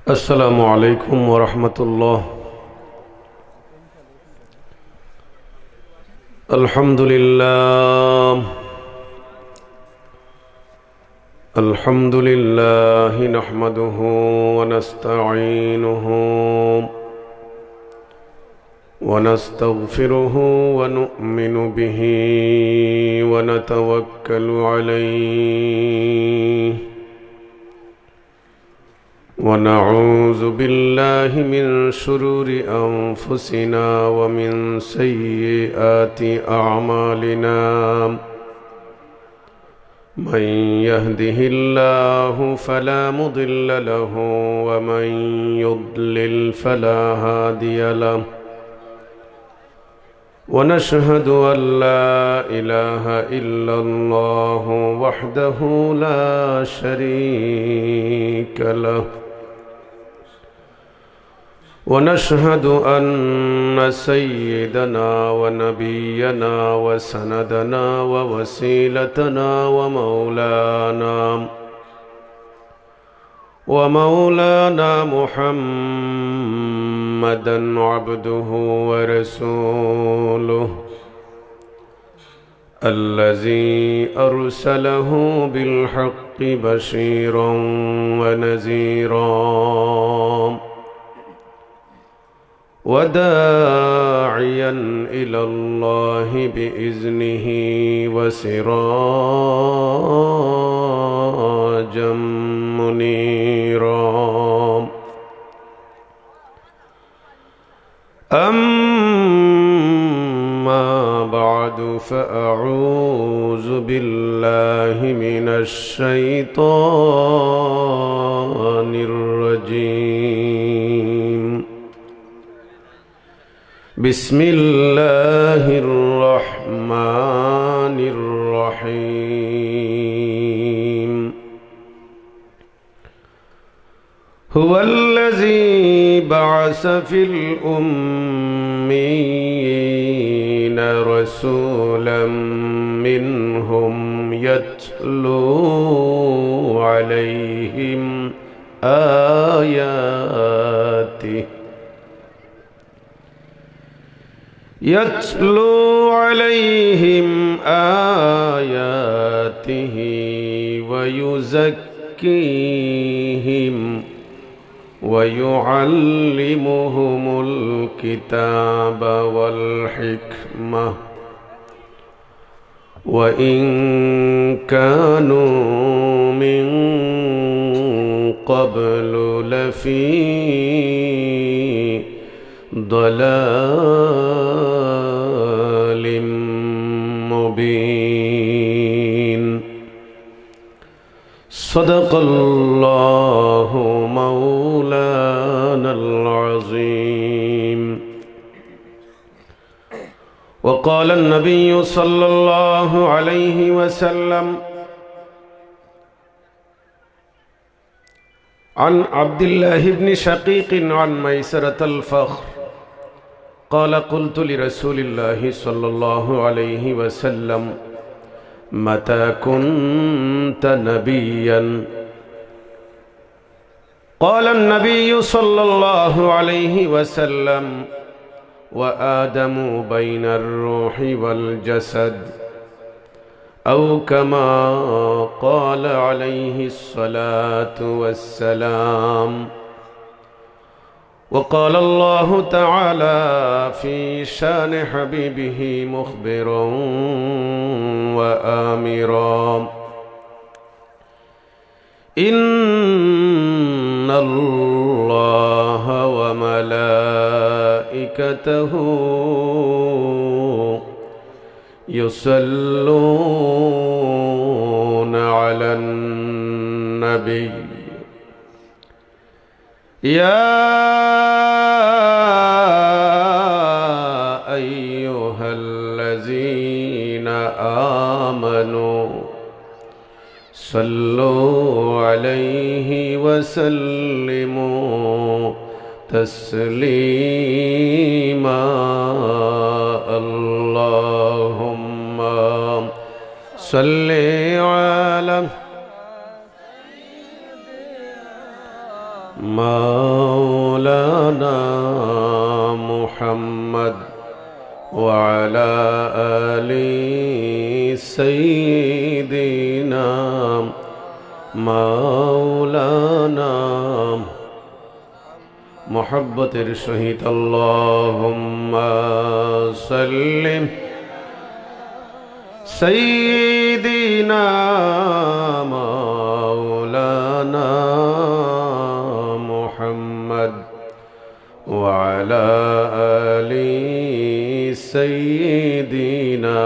السلام عليكم ورحمة الله. الحمد لله نحمده ونستعينه ونستغفره ونؤمن به ونتوكل عليه ونعوذ بالله من شرور أنفسنا ومن سيئات أعمالنا. من يهده الله فلا مضل له ومن يضلل فلا هادي له. ونشهد أن لا إله إلا الله وحده لا شريك له. ونشهد أن سيدنا ونبينا وسندنا ووسيلتنا ومولانا محمدا عبده ورسوله الذي أرسله بالحق بشيرا ونذيرا وداعيا إلى الله بإذنه وسراجا منيرا. أما بعد فأعوذ بالله من الشيطان الرجيم. بسم الله الرحمن الرحيم. هو الذي بعث في الأميين رسولا منهم يتلو عليهم آياته ويزكيهم ويعلمهم الكتاب والحكمة وإن كانوا من قبل لفي ضلال مبين. صدق الله مولانا العظيم. وقال النبي صلى الله عليه وسلم عن عبد الله بن شقيق عن ميسرة الفخر قال قلت لرسول الله صلى الله عليه وسلم متى كنت نبيا؟ قال النبي صلى الله عليه وسلم وآدم بين الروح والجسد أو كما قال عليه الصلاة والسلام. وقال الله تعالى في شان حبيبه مخبرا وآمرا إن الله وملائكته يصلون على النبي يا أيها الذين آمنوا صلوا عليه وسلموا تسليما. اللهم صل على मौलाना मुहम्मद व अला आलि सय्यिदिना मौलाना मोहब्बतेर सहित अल्लाहुम्मा सल्लि सय्यिदिना मौलाना मुहम्मद व अला आलि सय्यिदिना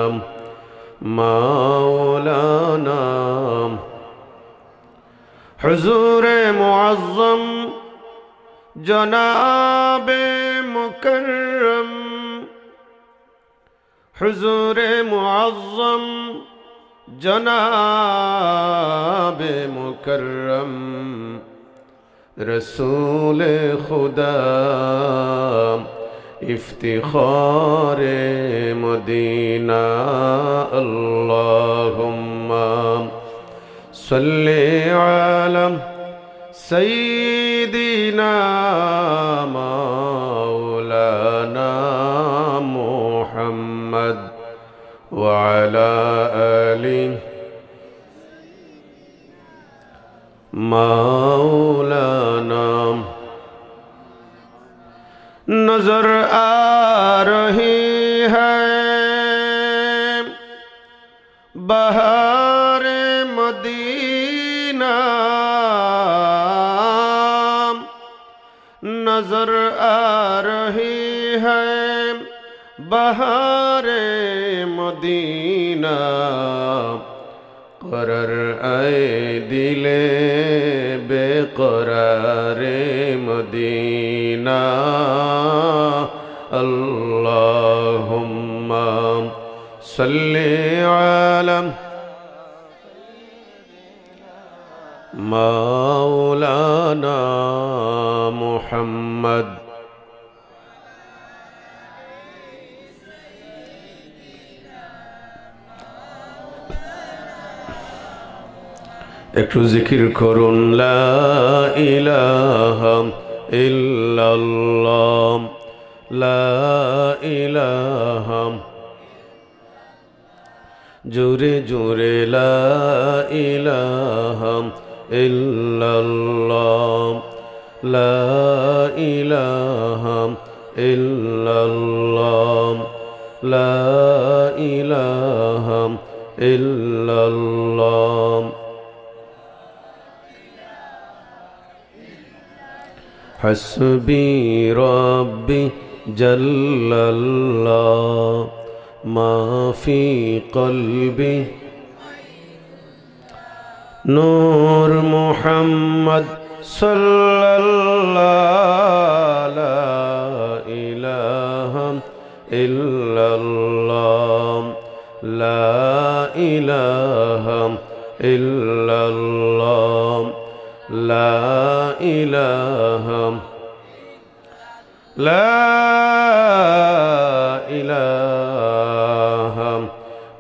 मौलाना हुजूर मुअज़्ज़म जनाबे मुकर्रम हुजूर मुअज़्ज़म जनाबे मुकर्रम रसूल खुदा इफ्तिखारे मदीना अल्लाहुम्मा सल्ली अला सय्यिदिना मौलाना मुहम्मद व अला आलि मौलाना नजर आ रही है बहार मदीना नजर आ रही है बहार मदीना करर आए दिले बेकरारे मदीना अल्लाहुम्मा सल्ली अला मौलाना मुहम्मद एकटू जिकिर करुन ला इलाहा इल्लल्लाह ला इलाहा जोरे जोरे ला इलाहा इल्लल्लाह ला इलाहा इल्लल्लाह ला इलाहा इल्लल्लाह हस्बी रब्बी जल्लल्लाह माफी क़ल्बी नूर मुहम्मद सल्लल्लाहु ला इलाहा इल्लल्लाह ला इलाहा इल्लल्लाह ला इलाहा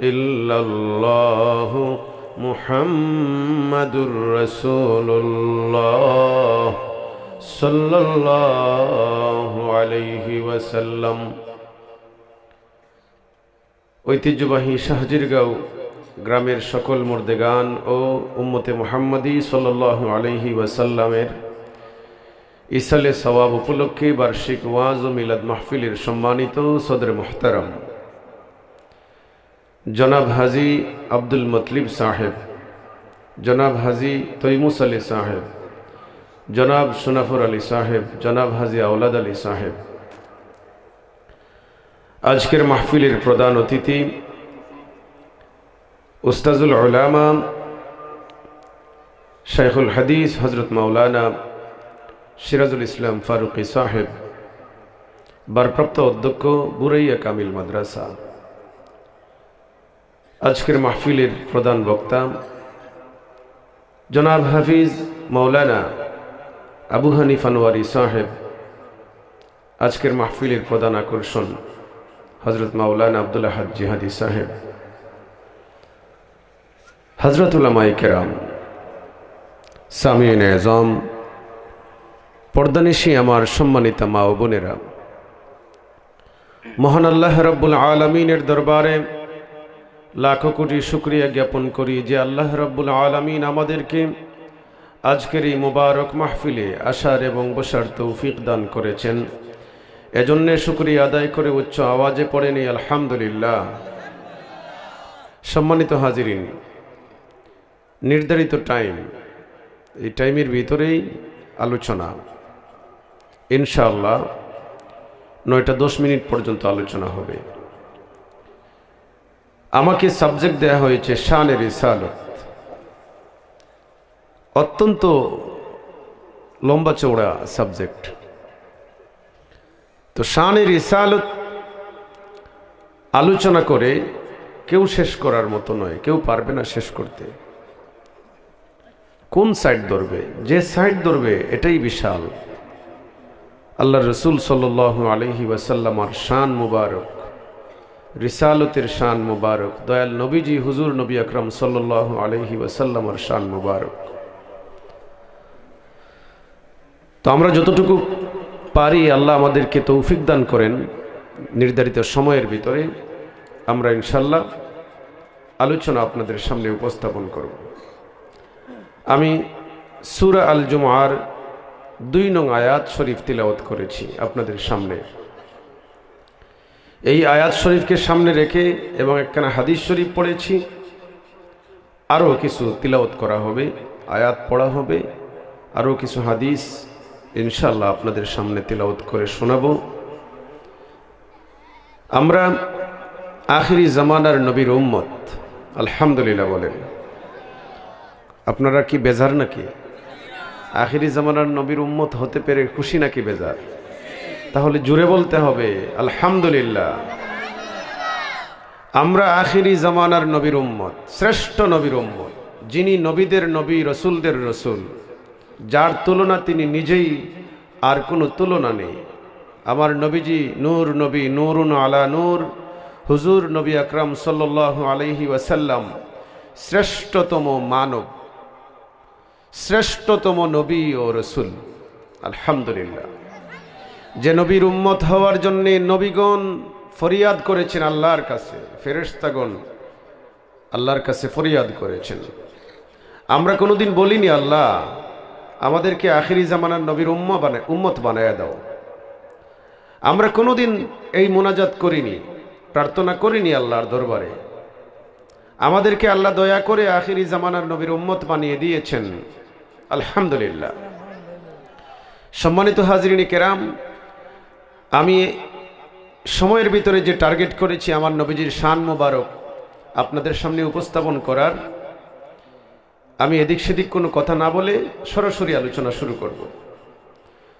इल्लल्लाह मुहम्मदुर रसूलुल्लाह सल्लल्लाहु अलैहि वसल्लम। ঐতিহ্যবাহী শাহজিরগাঁও গ্রামের সকল মুর্দেগান ও উম্মতে মুহাম্মদী সাল্লাল্লাহু আলাইহি ওয়াসাল্লামের ইসালে সওয়াব উপলক্ষে বার্ষিক ওয়াজ ও মিলাদ মাহফিলের সম্মানিত সদর মুহতারাম জনাব হাজী আব্দুল মতলিব সাহেব, জনাব হাজী তৈমুস আলী সাহেব, জনাব সুনাফর আলী সাহেব, জনাব হাজী আওলাদ আলী সাহেব, আজকের মাহফিলের প্রধান অতিথি উস্তাজুল উলামা শাইখুল হাদিস হযরত মাওলানা সিরাজুল ইসলাম ফারুকী সাহেব, ভারপ্রাপ্ত অধ্যক্ষ বুরাইয়া কামিল মাদ্রাসা। আজকের মাহফিলের প্রধান বক্তা জনাব হাফিজ মাওলানা আবু হানিফ আনোয়ারি সাহেব। আজকের মাহফিলের প্রধান আকর্ষণ হযরত মাওলানা আব্দুল আহাদ জিহাদি সাহেব। হযরত উলামায়ে কেরাম, সামিঈন এযম, পর্দানিশী আমার সম্মানিতা মা ও বোনেরা, মহান আল্লাহ রাব্বুল আলামিনের দরবারে লাখো কোটি শুকরিয়া জ্ঞাপন করি যে আল্লাহ রাব্বুল আলামিন আমাদেরকে আজকের এই মুবারক মাহফিলে আসার এবং বসার তৌফিক দান করেছেন। এজন্য শুকরিয়া আদায় করে উচ্চ আওয়াজে পড়েন আলহামদুলিল্লাহ। সম্মানিত হাজিরিন, নির্ধারিত টাইম, এই টাইমের ভিতরেই আলোচনা, ইনশাআল্লাহ 9:10 পর্যন্ত আলোচনা হবে। আমাকে সাবজেক্ট দেয়া হয়েছে শানে রিসালত। অত্যন্ত লম্বা চওড়া সাবজেক্ট। তো শানে রিসালত আলোচনা করে কেউ শেষ করার মতো নয়, কেউ পারবে না শেষ করতে। কোন সাইড ধরবে, যে সাইড ধরবে এটাই বিশাল। আল্লাহ রসুল সাল্লাল্লাহু আলাইহি ওয়াসাল্লামের শান মুবারক, রিসালতের শান মুবারক, দয়াল নবীজি হুজুর নবী আকরাম সাল্লাল্লাহু আলাইহি ওয়াসাল্লামের শান মুবারক। তো আমরা যতটুকু পারি আল্লাহ আমাদেরকে তৌফিক দান করেন, নির্ধারিত সময়ের ভিতরে আমরা ইনশাল্লাহ আলোচনা আপনাদের সামনে উপস্থাপন করব। আমি সূরা আল জুমআর 2 নং আয়াত শরীফ তিলাওয়াত করেছি আপনাদের সামনে। এই আয়াত শরীফকে সামনে রেখে এবং একখানা হাদিস শরীফ পড়েছি। আরও কিছু তিলাওয়াত করা হবে, আয়াত পড়া হবে, আরও কিছু হাদিস ইনশাআল্লাহ আপনাদের সামনে তিলাওয়াত করে শোনাবো। আমরা আখিরি জামানার নবীর উম্মত, আলহামদুলিল্লাহ বলেন। আপনারা কি বেজার নাকি? আখিরি জামানার নবীর উম্মত হতে পেরে খুশি নাকি বেজার? তাহলে জুড়ে বলতে হবে আলহামদুলিল্লাহ। আমরা আখিরি জামানার নবীর উম্মত, শ্রেষ্ঠ নবীর উম্মত, যিনি নবীদের নবী, রসুলদের রসুল, যার তুলনা তিনি নিজেই, আর কোনো তুলনা নেই। আমার নবীজি নূর নবী, নূরুন আলা নূর, হুজুর নবী আকরাম সাল্লাল্লাহু আলাইহি ওয়াসাল্লাম শ্রেষ্ঠতম মানব, শ্রেষ্ঠতম নবী ও রসুল। আলহামদুলিল্লাহ। যে নবীর উম্মত হওয়ার জন্য নবীগণ ফরিয়াদ করেছেন আল্লাহর কাছে, ফেরেশতাগণ আল্লাহর কাছে ফরিয়াদ করেছেন। আমরা কোনোদিন বলিনি আল্লাহ আমাদেরকে আখিরি জামানার নবীর উম্মত বানায়া দাও। আমরা কোনোদিন এই মোনাজাত করিনি, প্রার্থনা করিনি আল্লাহর দরবারে। আমাদেরকে আল্লাহ দয়া করে আখিরি জামানার নবীর উম্মত বানিয়ে দিয়েছেন, আলহামদুলিল্লাহ। সম্মানিত হাজরিনে কেরাম, আমি সময়ের ভিতরে যে টার্গেট করেছি আমার নবীজির শান মুবারক আপনাদের সামনে উপস্থাপন করার, আমি এদিক সেদিক কোনো কথা না বলে সরাসরি আলোচনা শুরু করব।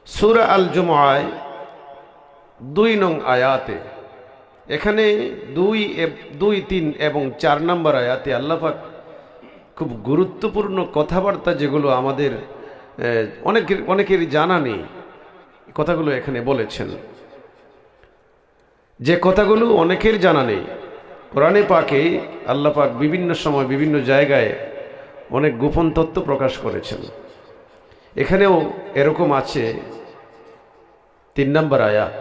সূরা আল জুমআয় 2 নং আয়াতে, এখানে 2, 3 এবং 4 নম্বর আয়াতে আল্লাহ পাক খুব গুরুত্বপূর্ণ কথাবার্তা, যেগুলো আমাদের অনেকেরই জানা নেই, কথাগুলো এখানে বলেছেন। যে কথাগুলো অনেকের জানা নেই, কোরআনে পাকে আল্লাহ পাক বিভিন্ন সময় বিভিন্ন জায়গায় অনেক গোপন তত্ত্ব প্রকাশ করেছেন। এখানেও এরকম আছে 3 নম্বর আয়াত।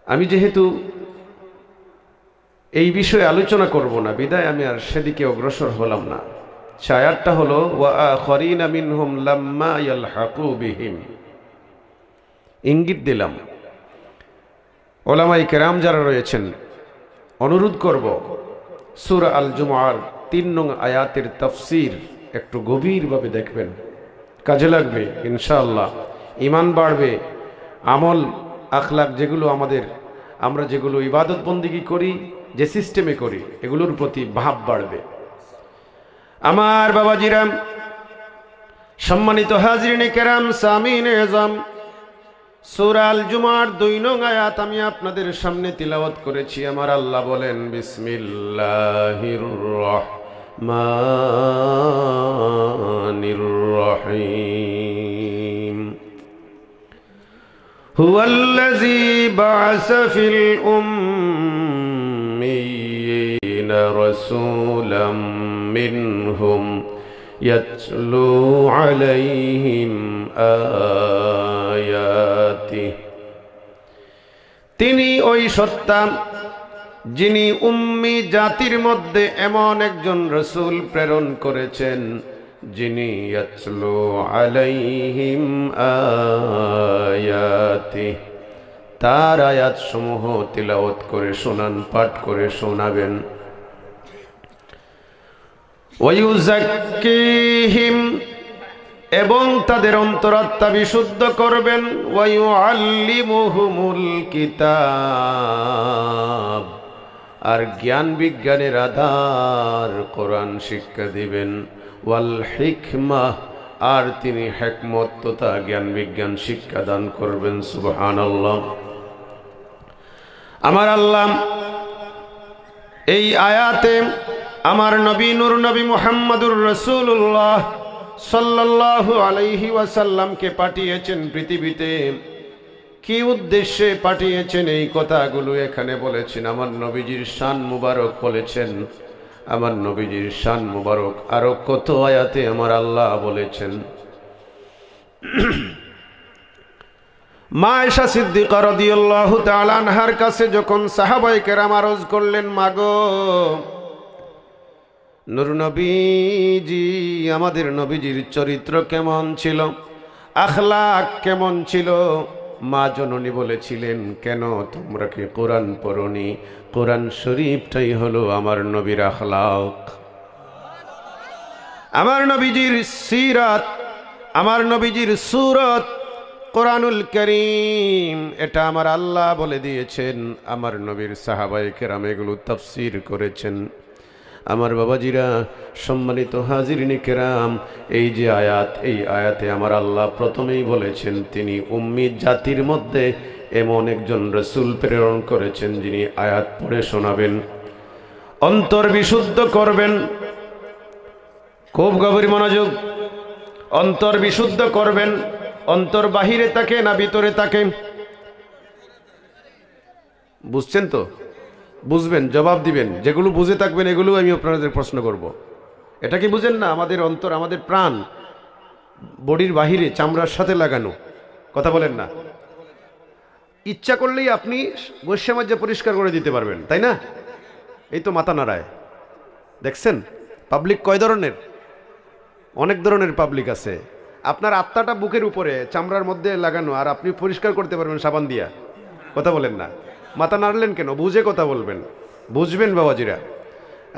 আমি যেহেতু এই বিষয়ে আলোচনা করব না, বিদায় আমি আর সেদিকে অগ্রসর হলাম না। সে আয়াতটা হলো ওয়া আখারিনা মিনহুম লাম্মা ইয়ালহাকু বিহিম। ইঙ্গিত দিলাম উলামায়ে কেরাম যারা রয়েছেন, অনুরোধ করব সূরা আল জুমআর 3 নং আয়াতের তাফসীর একটু গভীরভাবে দেখবেন, কাজে লাগবে ইনশাআল্লাহ। ঈমান বাড়বে, আমল আখলাক যেগুলো আমরা যেগুলো ইবাদত বন্দেগী করি, যে সিস্টেমে করি, এগুলোর প্রতি ভাব বাড়বে। আমার বাবাজিরাম, সম্মানিত হাজরিনে কেরাম, সামিনে আযম, সূরা আল জুমআর 2 নং আয়াত আমি আপনাদের সামনে তিলাওয়াত করেছি। আমার আল্লাহ বলেন, বিসমিল্লাহির রাহমানির রহিম। হুয়াল্লাযী বা'আসা ফিল উম্মিয়্যিনা রাসূলাম মিনহুম ইয়াতলু আলাইহিম আয়াতি। তিনি ওই সত্তা যিনি উম্মি জাতির মধ্যে এমন একজন রাসূল প্রেরণ করেছেন যিনি ইয়াতলু আলাইহিম আয়াতি, তার আয়াত সমূহ তিলাওয়াত করে শোনান, পাঠ করে শোনাবেন। ওয়ায়ুযাক্কিহিম, এবং তাদের অন্তরাত্মা বিশুদ্ধ করবেন। ওয়ায়ুআল্লিমুহুমুল কিতাব, আর জ্ঞান বিজ্ঞানের আধার কোরআন শিক্ষা দিবেন। ওয়াল হিকমাহ, আর তিনি হিকমত তথা জ্ঞান বিজ্ঞান শিক্ষা দান করবেন। সুবহানাল্লাহ। আমার আল্লাহ এই আয়াতে আমার নবী নূর নবী মুহাম্মদুর রাসূলুল্লাহ সাল্লাল্লাহু আলাইহি ওয়াসাল্লামকে পাঠিয়েছেন পৃথিবীতে। কি উদ্দেশ্যে পাঠিয়েছেন এই কথাগুলো এখানে বলেছেন। আমার নবীজির শান মুবারক বলেছেন, আমার নবীজির শান মুবারক আরো কত আয়াতে আমার আল্লাহ বলেছেন। মা আয়েশা সিদ্দিকা রাদিয়াল্লাহু তাআলা আনহার কাছে যখন সাহাবায়ে কেরাম আরজ করলেন, মাগো নূর নবীজি, আমাদের নবীজির চরিত্র কেমন ছিল, আখলাক কেমন ছিল, মা জননী বলেছিলেন, কেন তোমরা কি কোরআন পড়নি? কোরআন শরীফটাই হলো আমার নবীর আখলাক। আমার নবীজির সিরাত, আমার নবীজির সূরত কোরআনুল কারীম, এটা আমার আল্লাহ বলে দিয়েছেন। আমার নবীর সাহাবায়ে কেরাম এগুলো তাফসীর করেছেন। আমার বাবাজিরা, সম্মানিত হাজিরিনে কেরাম, এই যে আয়াত, এই আয়াতে আমার আল্লাহ প্রথমেই বলেছেন তিনি উম্মি জাতির মধ্যে এমন একজন রাসূল প্রেরণ করেছেন যিনি আয়াত পড়ে শোনাবেন, অন্তর বিশুদ্ধ করবেন। খুব গভীর মনোযোগ। অন্তর বিশুদ্ধ করবেন। অন্তর বাহিরে থাকে না ভিতরে থাকে? বুঝছেন তো? বুঝবেন, জবাব দিবেন। যেগুলো বুঝে থাকবেন এগুলো আমি আপনাদের প্রশ্ন করব। এটা কি বুঝেন না? আমাদের অন্তর, আমাদের প্রাণ বডির বাহিরে চামড়ার সাথে লাগানো। কথা বলেন না? ইচ্ছা করলেই আপনি বৈশ্যমাজ্য পরিষ্কার করে দিতে পারবেন, তাই না? এই তো মাথা নাড়ায়। দেখছেন পাবলিক কয় ধরনের? অনেক ধরনের পাবলিক আছে। আপনার আত্মাটা বুকের উপরে চামড়ার মধ্যে লাগানো, আর আপনি পরিষ্কার করতে পারবেন সাবান দিয়া। কথা বলেন না? মাথা নাড়লেন কেন? বুঝে কথা বলবেন, বুঝবেন বাবাজিরা।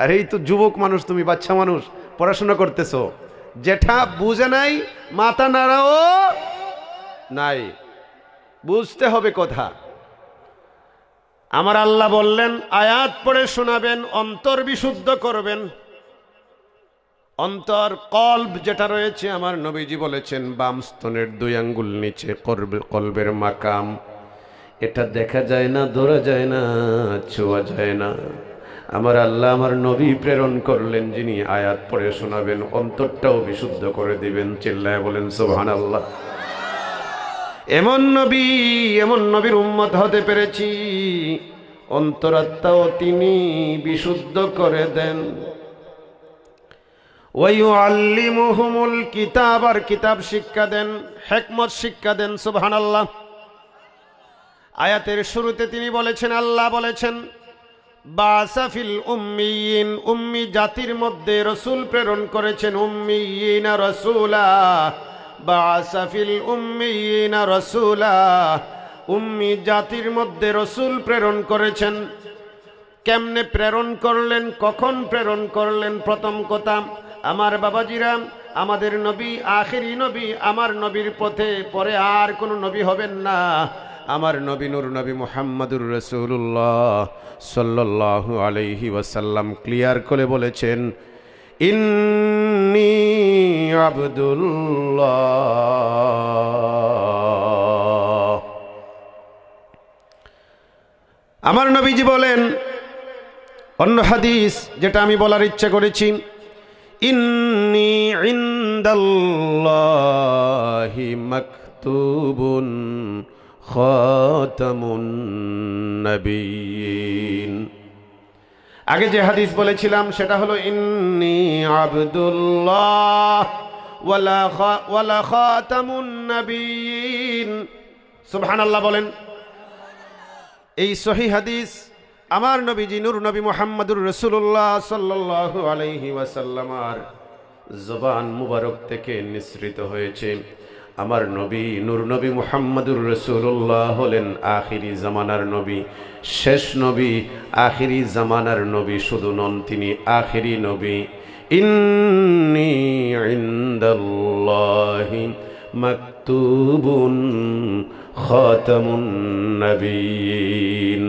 আর এই তো যুবক মানুষ, তুমি বাচ্চা মানুষ, পড়াশোনা করতেছো, যেটা বুঝে নাই মাথা নাড়াও নাই, বুঝতে হবে কথা। আমার আল্লাহ বললেন আয়াত পড়ে শোনাবেন, অন্তর বিশুদ্ধ করবেন। অন্তর কলব যেটা রয়েছে, আমার নবীজি বলেছেন বাম স্তনের 2 আঙ্গুল নিচে কলবের মাকাম। এটা দেখা যায় না, ধরা যায় না, ছোঁয়া যায় না। আমার আল্লাহ আমার নবী প্রেরণ করলেন যিনি আয়াত পড়ে শোনাবেন, অন্তরটাও বিশুদ্ধ করে দিবেন। চিল্লায় বলেন সুবহানাল্লাহ। এমন নবী, এমন নবীর উম্মত হতে পেরেছি, অন্তরাত্মাও তিনি বিশুদ্ধ করে দেন। ওয়ায়ুআল্লিমুহুমুল কিতাব, আর কিতাব শিক্ষা দেন, হিকমত শিক্ষা দেন। সুবহানাল্লাহ। আয়াতের শুরুতে তিনি বলেছেন, আল্লাহ বলেছেন বাসাফিল উম্মিয়িন, উম্মি জাতির মধ্যে রাসূল প্রেরণ করেছেন। উম্মিয়িনা রাসূলা, বাসাফিল উম্মিয়িনা রাসূলা, উম্মি জাতির মধ্যে রাসূল প্রেরণ করেছেন। কেমনে প্রেরণ করলেন, কখন প্রেরণ করলেন? প্রথম কথা, আমার বাবাজিরা, আমাদের নবী আখেরি নবী, আমার নবীর পথে পরে আর কোনো নবী হবেন না। আমার নবী নূর নবী মুহাম্মদুর রাসূলুল্লাহ সাল্লাল্লাহু আলাইহি ওয়াসাল্লাম ক্লিয়ার করে বলেছেন, ইন্নী আবদুল্লাহ। আমার নবীজি বলেন, অন্য হাদিস যেটা আমি বলার ইচ্ছা করেছি, ইন্নী ইনদাল্লাহি মাকতুবুন খাতামুন নবিয়্যিন। আগে যে হাদিস বলেছিলাম সেটা হলো ইন্নী আব্দুল্লাহ ওয়ালা খাতামুন নবিয়্যিন। সুবহানাল্লাহ বলেন। এই সহিহ হাদিস আমার নবীজি নূর নবী মুহাম্মদুর রাসূলুল্লাহ সাল্লাল্লাহু আলাইহি ওয়াসাল্লামের জবান মুবারক থেকে নিঃসৃত হয়েছে। আমার নবী নূর নবী মুহাম্মদুর রাসূলুল্লাহ হলেন আখিরি জামানার নবী, শেষ নবী, আখিরি জামানার নবী শুধু নন, তিনি আখিরি নবী। ইন্নী ইনদাল্লাহি মাকতুবুন খাতামুন নবিয়্যিন,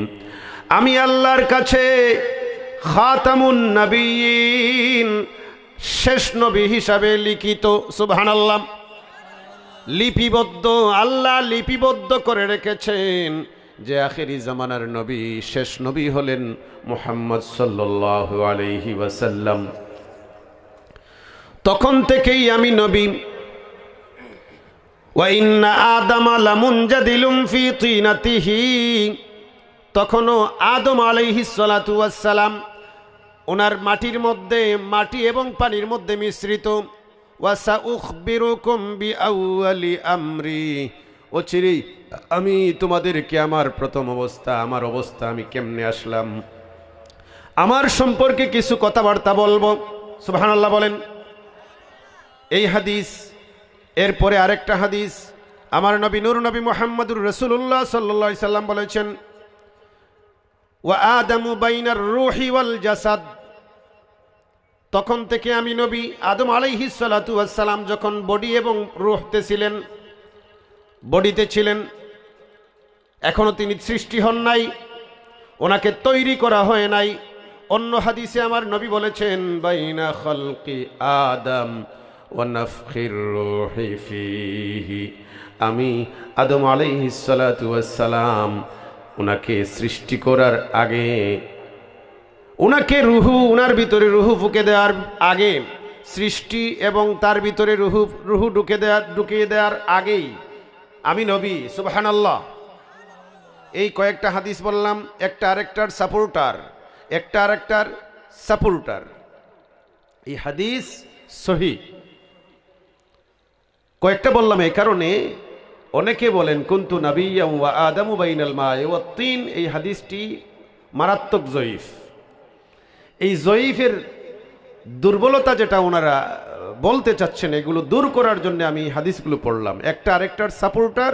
আমি আল্লাহর কাছে খাতামুন নবিয়্যিন, শেষ নবী হিসাবে লিখিত। সুবহানাল্লাহ। লিপিবদ্ধ, আল্লাহ লিপিবদ্ধ করে রেখেছেন যে আখেরি জামানার নবী, শেষ নবী হলেন মুহাম্মদ সাল্লাল্লাহু আলাইহি ওয়াসাল্লাম। তখন থেকেই আমি নবী। ওয়া ইন্না আদামা লামুনজাদিলুম ফি তিনাতিহি, তখনও আদম আলাইহিস সালাতু ওয়াস সালাম ওনার মাটির মধ্যে, মাটি এবং পানির মধ্যে মিশ্রিত। ওয়াসাউখবিরুকুম বিআউয়ালি আমরি, অচিরেই আমি তোমাদেরকে আমার প্রথম অবস্থা, আমার অবস্থা আমি কেমনে আসলাম, আমার সম্পর্কে কিছু কথাবার্তা বলবো। সুবহানাল্লাহ বলেন। এই হাদিস, এরপরে আরেকটা হাদিস আমার নবী নূর নবী মুহাম্মদুর রাসূলুল্লাহ সাল্লাল্লাহু আলাইহি সাল্লাম বলেছেন, ওয়া আদামু বাইনার রূহি ওয়াল জাসাদ, তখন থেকে আমি নবী আদম আলাইহিস সালাতু ওয়াস সালাম যখন বডি এবং রূহতে ছিলেন, বডিতে ছিলেন, এখনো তিনি সৃষ্টি হন নাই, ওনাকে তৈরি করা হয় নাই। অন্য হাদিসে আমার নবী বলেছেন, বাইনা খালকি আদম ওয়া নাফখির রূহি ফীহি, আমি আদম আলাইহিস সালাতু ওয়াস সালাম ওনাকে সৃষ্টি করার আগে, উনাকে রুহু, উনার ভিতরে রুহু ফুঁকে দেওয়ার আগে, সৃষ্টি এবং তার ভিতরে রুহু ঢুকিয়ে দেওয়ার আগেই আমি নবী। সুবহানাল্লাহ। এই কয়েকটা হাদিস বললাম, একটা আরেকটার সাপোর্টার, একটা আরেকটার সাপোর্টার। এই হাদিস সহিহ। কয়েকটা বললাম এই কারণে, অনেকে বলেন কুনতু নাবিয়্যান ওয়া আদামু বাইনাল মা'i ওয়াত তিন, এই হাদিসটি মারাত্মক জয়ীফ। এই জয়ীফের দুর্বলতা যেটা ওনারা বলতে চাচ্ছেন, এগুলো দূর করার জন্য আমি হাদিসগুলো পড়লাম, একটা আরেকটার সাপোর্টার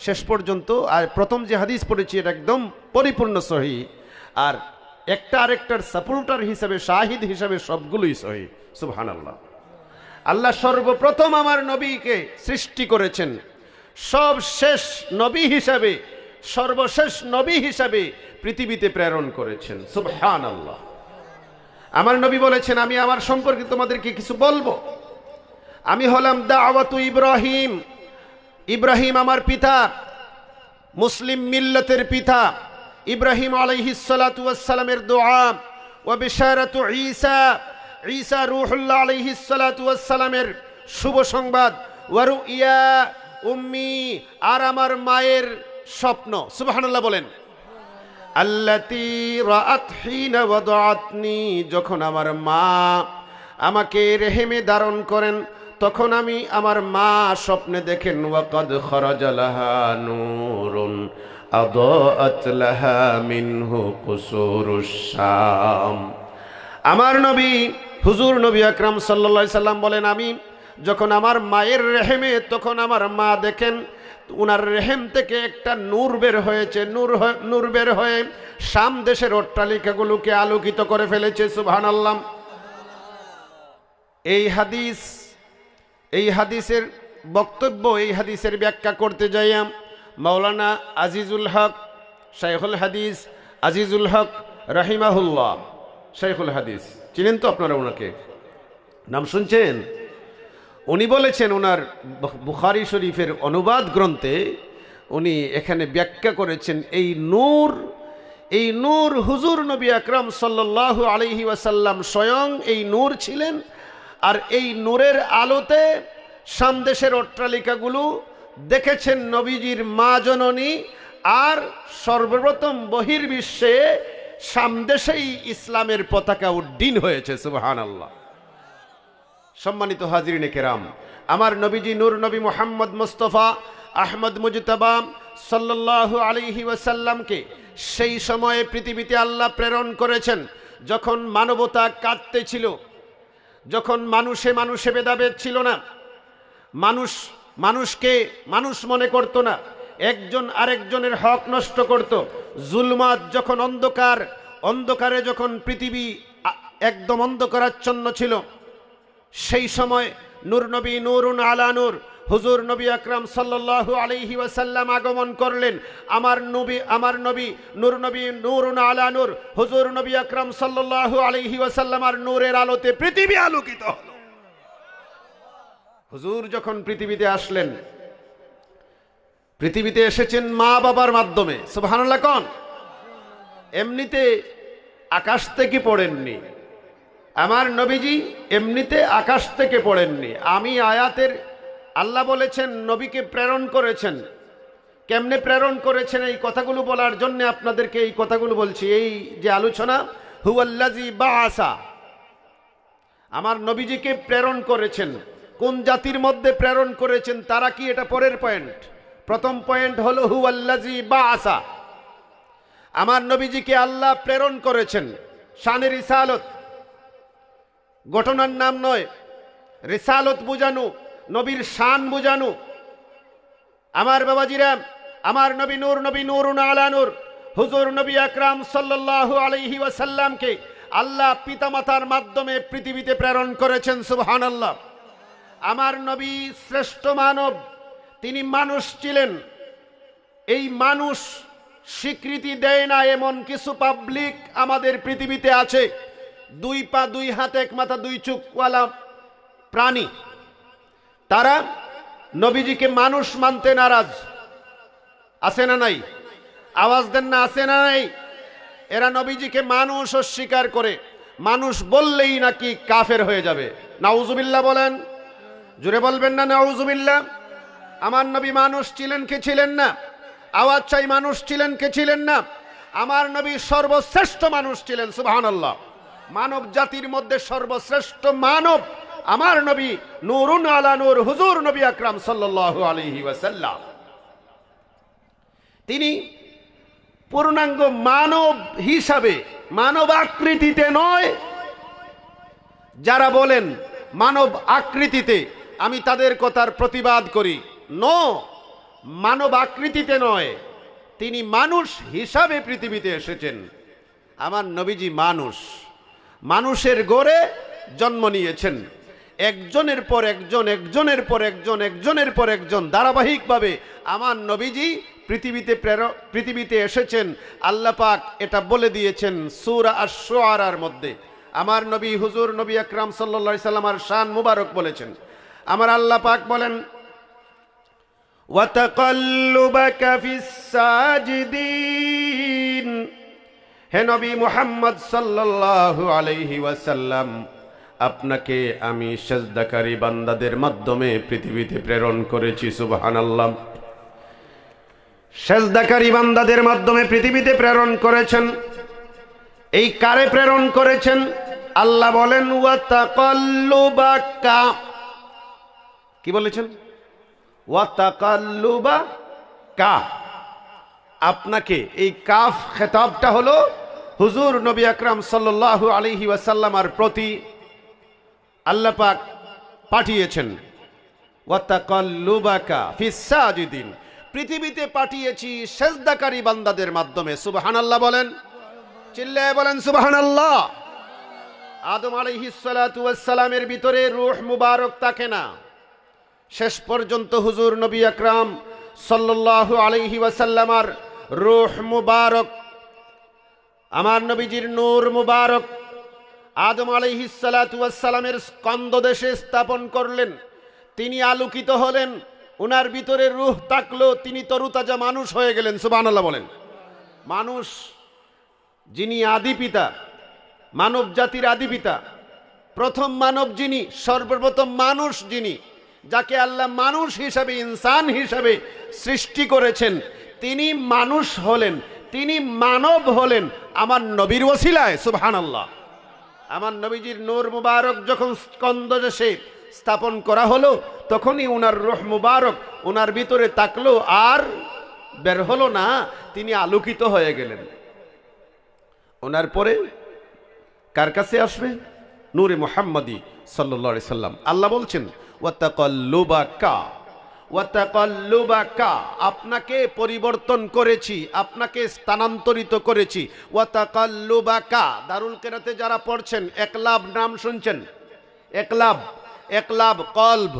শেষ পর্যন্ত। আর প্রথম যে হাদিস পড়েছি এটা একদম পরিপূর্ণ সহিহ, আর একটা আরেকটার সাপোর্টার হিসাবে, শাহিদ হিসাবে সবগুলোই সহিহ। সুবহানাল্লাহ। আল্লাহ সর্বপ্রথম আমার নবীকে সৃষ্টি করেছেন, সবশেষ নবী হিসাবে, সর্বশেষ নবী হিসাবে পৃথিবীতে প্রেরণ করেছেন। সুবহানাল্লাহ। আমার নবী বলেছেন, আমি আমার সম্পর্কে তোমাদেরকে কিছু বলবো। আমি হলাম দাওয়াতু ইব্রাহিম, ইব্রাহিম আমার পিতা, মুসলিম মিল্লাতের পিতা। ইব্রাহিম আলাইহিস সালাতু ওয়াস সালামের দোয়া, ওয়া বিশারাতু ঈসা, ঈসা রূহুল্লাহ আলাইহিস সালাতু ওয়াস সালামের শুভ সংবাদ, ওয়া রুইয়া উম্মি, আর আমার মায়ের স্বপ্ন। সুবহানাল্লাহ বলেন। আল্লাতী রাআত হিনা ওয়াদাআতনি, যখন আমার মা আমাকে রেহেমে ধারণ করেন তখন আমি, আমার মা স্বপ্নে দেখেন, ওয়াকাদ খরাজা লাহা নূরুন আদাআত লাহা মিনহু কুসুরুশ শাম। আমার নবী হুজুর নবী আকরাম সাল্লাল্লাহু আলাইহি সাল্লাম বলেন, আমি যখন আমার মায়ের রেহেমে, তখন আমার মা দেখেন উনার রেহেম থেকে একটা নূর বের হয়েছে, নূর বের হয়ে শাম দেশের অট্টালিকাগুলোকে আলোকিত করে ফেলেছে। সুবহানাল্লাহ। এই হাদিসের বক্তব্য, এই হাদিসের ব্যাখ্যা করতে যাইয়া মাওলানা আজিজুল হক, শাইখুল হাদিস আজিজুল হক রাহিমাহুল্লাহ, শাইখুল হাদিস, চিনেন তো আপনারা ওনাকে, নাম শুনছেন? উনি বলেছেন, ওনার বুখারী শরীফের অনুবাদ গ্রন্থে উনি এখানে ব্যাখ্যা করেছেন, এই নূর হুজুর নবী আকরাম সাল্লাল্লাহু আলাইহি ওয়াসাল্লাম স্বয়ং এই নূর ছিলেন, আর এই নূরের আলোতে শাম দেশের অট্টালিকাগুলো দেখেছেন নবীজির মা জননী, আর সর্বপ্রথম বহির্বিশ্বে সামদেশেই ইসলামের পতাকা উড্ডীন হয়েছে। সুবহানাল্লাহ। সম্মানিত হাজিরিনে কেরাম, আমার নবীজি নূর নবী মুহাম্মদ মুস্তাফা আহমদ মুজতবা সাল্লাল্লাহু আলাইহি ওয়াসাল্লামকে সেই সময়ে পৃথিবীতে আল্লাহ প্রেরণ করেছেন যখন মানবতা কাঁদতেছিল, যখন মানুষে মানুষে ভেদাভেদ ছিল না, মানুষকে মানুষ মনে করত না, একজন আরেকজনের হক নষ্ট করত, জুলমাত যখন অন্ধকারে যখন পৃথিবী একদম অন্ধকারাচ্ছন্ন ছিল, সেই সময় নূর নবী নূরুন আলা নূর হুজুর নবী আকরাম সাল্লাল্লাহু আলাইহি ওয়াসাল্লাম আগমন করলেন। আমার নবী নূর নবী নূরুন আলা নূর হুজুর নবী আকরাম সাল্লাল্লাহু আলাইহি ওয়াসাল্লাম আর নূরের আলোতে পৃথিবী আলোকিত হলো। হুজুর যখন পৃথিবীতে আসলেন, পৃথিবীতে এসেছেন মা বাবার মাধ্যমে। সুবহানাল্লাহ কোন? এমনিতে আকাশ থেকে পড়েননি আমার নবীজি, এমনিতে আকাশ থেকে পড়েননি। আমি আয়াতের আল্লাহ বলেছেন নবীকে প্রেরণ করেছেন। কেমনে প্রেরণ করেছেন এই কথাগুলো বলার জন্য আপনাদেরকে এই কথাগুলো বলছি। এই যে আলোচনা, হুয়াল্লাযী বাআসা, আমার নবীজিকে প্রেরণ করেছেন। কোন জাতির মধ্যে প্রেরণ করেছেন তারা কি, এটা পরের পয়েন্ট। প্রথম পয়েন্ট হলো হুয়াল্লাযী বাআসা, আমার নবীজিকে আল্লাহ প্রেরণ করেছেন। শানে রিসালত, ঘটনার নাম নয়, রিসালত বুঝানো, নবীর শান বুঝানো। আমার বাবাজিরা, আমার নবী নূরুন আলা নূর হুজুর নবী আকরাম সাল্লাল্লাহু আলাইহি ওয়াসাল্লামকে আল্লাহ পিতামাতার মাধ্যমে পৃথিবীতে প্রেরণ করেছেন। সুবহানাল্লাহ। আমার নবী শ্রেষ্ঠ মানব, তিনি মানুষ ছিলেন। এই মানুষ স্বীকৃতি দেয় না এমন কিছু পাবলিক আমাদের পৃথিবীতে আছে, 2 পা 2 হাত 1 মাথা 2 চোখওয়ালা প্রাণী। তারা নবীজিকে মানুষ মানতে নারাজ। আছে না নাই? আওয়াজ দেন না, আছে না নাই? এরা নবীজিকে মানুষ অস্বীকার করে, মানুষ বললেই নাকি কাফের হয়ে যাবে। নাউজুবিল্লাহ বলেন, জোরে বলবেন না নাউজুবিল্লাহ। আমার নবী মানুষ ছিলেন কি ছিলেন না? আওয়াজ চাই, মানুষ ছিলেন কি ছিলেন না? আমার নবী সর্বশ্রেষ্ঠ মানুষ ছিলেন। সুবহানাল্লাহ। মানব জাতির মধ্যে সর্বশ্রেষ্ঠ মানব আমার নবী নূরুন আলা নূর হুজুর নবী আকরাম সাল্লাল্লাহু আলাইহি ওয়াসাল্লাম। তিনি পূর্ণাঙ্গ মানব হিসাবে, মানব আকৃতিতে নয়। যারা বলেন মানব আকৃতিতে, আমি তাদের কথার প্রতিবাদ করি। নো, মানব আকৃতিতে নয়, তিনি মানুষ হিসাবে পৃথিবীতে এসেছেন। আমার নবীজি মানুষ, মানুষের গড়ে জন্ম নিয়েছেন। একজনের পর একজন, একজনের পর একজন, একজনের পর একজন ধারাবাহিকভাবে আমার নবীজি পৃথিবীতে এসেছেন। আল্লাহ পাক এটা বলে দিয়েছেন সূরা আশ-শুআরার মধ্যে। আমার নবী হুজুর নবী আকরাম সাল্লাল্লাহু আলাইহি সাল্লামের শান মুবারক বলেছেন। আমার আল্লাহ পাক বলেন, ওয়া তাকাল্লুবাকা ফিস সাজিদিন, হে নবী মুহাম্মদ সাল্লাল্লাহু আলাইহি ওয়াসাল্লাম, আপনাকে আমি সেজদাকারী বান্দাদের মাধ্যমে পৃথিবীতে প্রেরণ করেছি। সুবহানাল্লাহ। সেজদাকারী বান্দাদের মাধ্যমে পৃথিবীতে প্রেরণ করেছেন। এই কারে প্রেরণ করেছেন? আল্লাহ বলেন ওয়া তাকাল্লুবাকা, কি বলেছেন? ওয়া তাকাল্লুবাকা, আপনাকে। এই কাফ খেতাবটা হলো হুজুর নবী আকরাম সাল্লাল্লাহু আলাইহি ওয়াসাল্লামের প্রতি আল্লাহ পাক পাঠিয়েছেন। ওয়া তাকাল্লুবাকা ফিস সাজিদিন, পৃথিবীতে পাঠিয়েছি সেজদাকারী বান্দাদের মাধ্যমে। সুবহানাল্লাহ বলেন, চিল্লায়ে বলেন সুবহানাল্লাহ। আদম আলাইহিস সালাতু ওয়াস সালামের ভিতরে রূহ মুবারক থাকে না। শেষ পর্যন্ত হুজুর নবী আকরাম সাল্লাল্লাহু আলাইহি ওয়াসাল্লামের রূহ মুবারক, আমার নবীজির নূর মুবারক আদম আলাইহিস সালাতু ওয়াস সালামের স্কন্দদেশে স্থাপন করলেন। তিনি আলোকিত হলেন, উনার ভিতরে রূহ থাকলো, তিনি তরুতাজা মানুষ হয়ে গেলেন। সুবহানাল্লাহ বলেন। মানুষ যিনি আদি পিতা, মানব জাতির আদি পিতা, প্রথম মানব যিনি, সর্বপ্রথম মানুষ যিনি, যাকে আল্লাহ মানুষ হিসাবে, ইনসান হিসাবে সৃষ্টি করেছেন, তিনি মানুষ হলেন। তিনি মানব হলেন আমার নবীর ওসিলায়। সুবহানাল্লাহ। আমার নবীজির নূর মুবারক যখন স্কন্দদেশে স্থাপন করা হলো, তখনই উনার রূহ মুবারক উনার ভিতরে তাকলো, আর বের হলো না, তিনি আলোকিত হয়ে গেলেন। ওনার পরে কার কাছে আসবে? নূরে মুহাম্মাদি সাল্লাল্লাহু আলাইহি সাল্লাম। আল্লাহ বলছেন ওয়াতাকাল্লুবাকা, ওয়াতাকাল্লুবাকা, আপনাকে পরিবর্তন করেছি, আপনাকে স্থানান্তরিত করেছি। ওয়াতাকাল্লুবাকা, দারুল কিরাতে যারা পড়ছেন একলাব নাম শুনছেন, একলাব, একলাব কলব,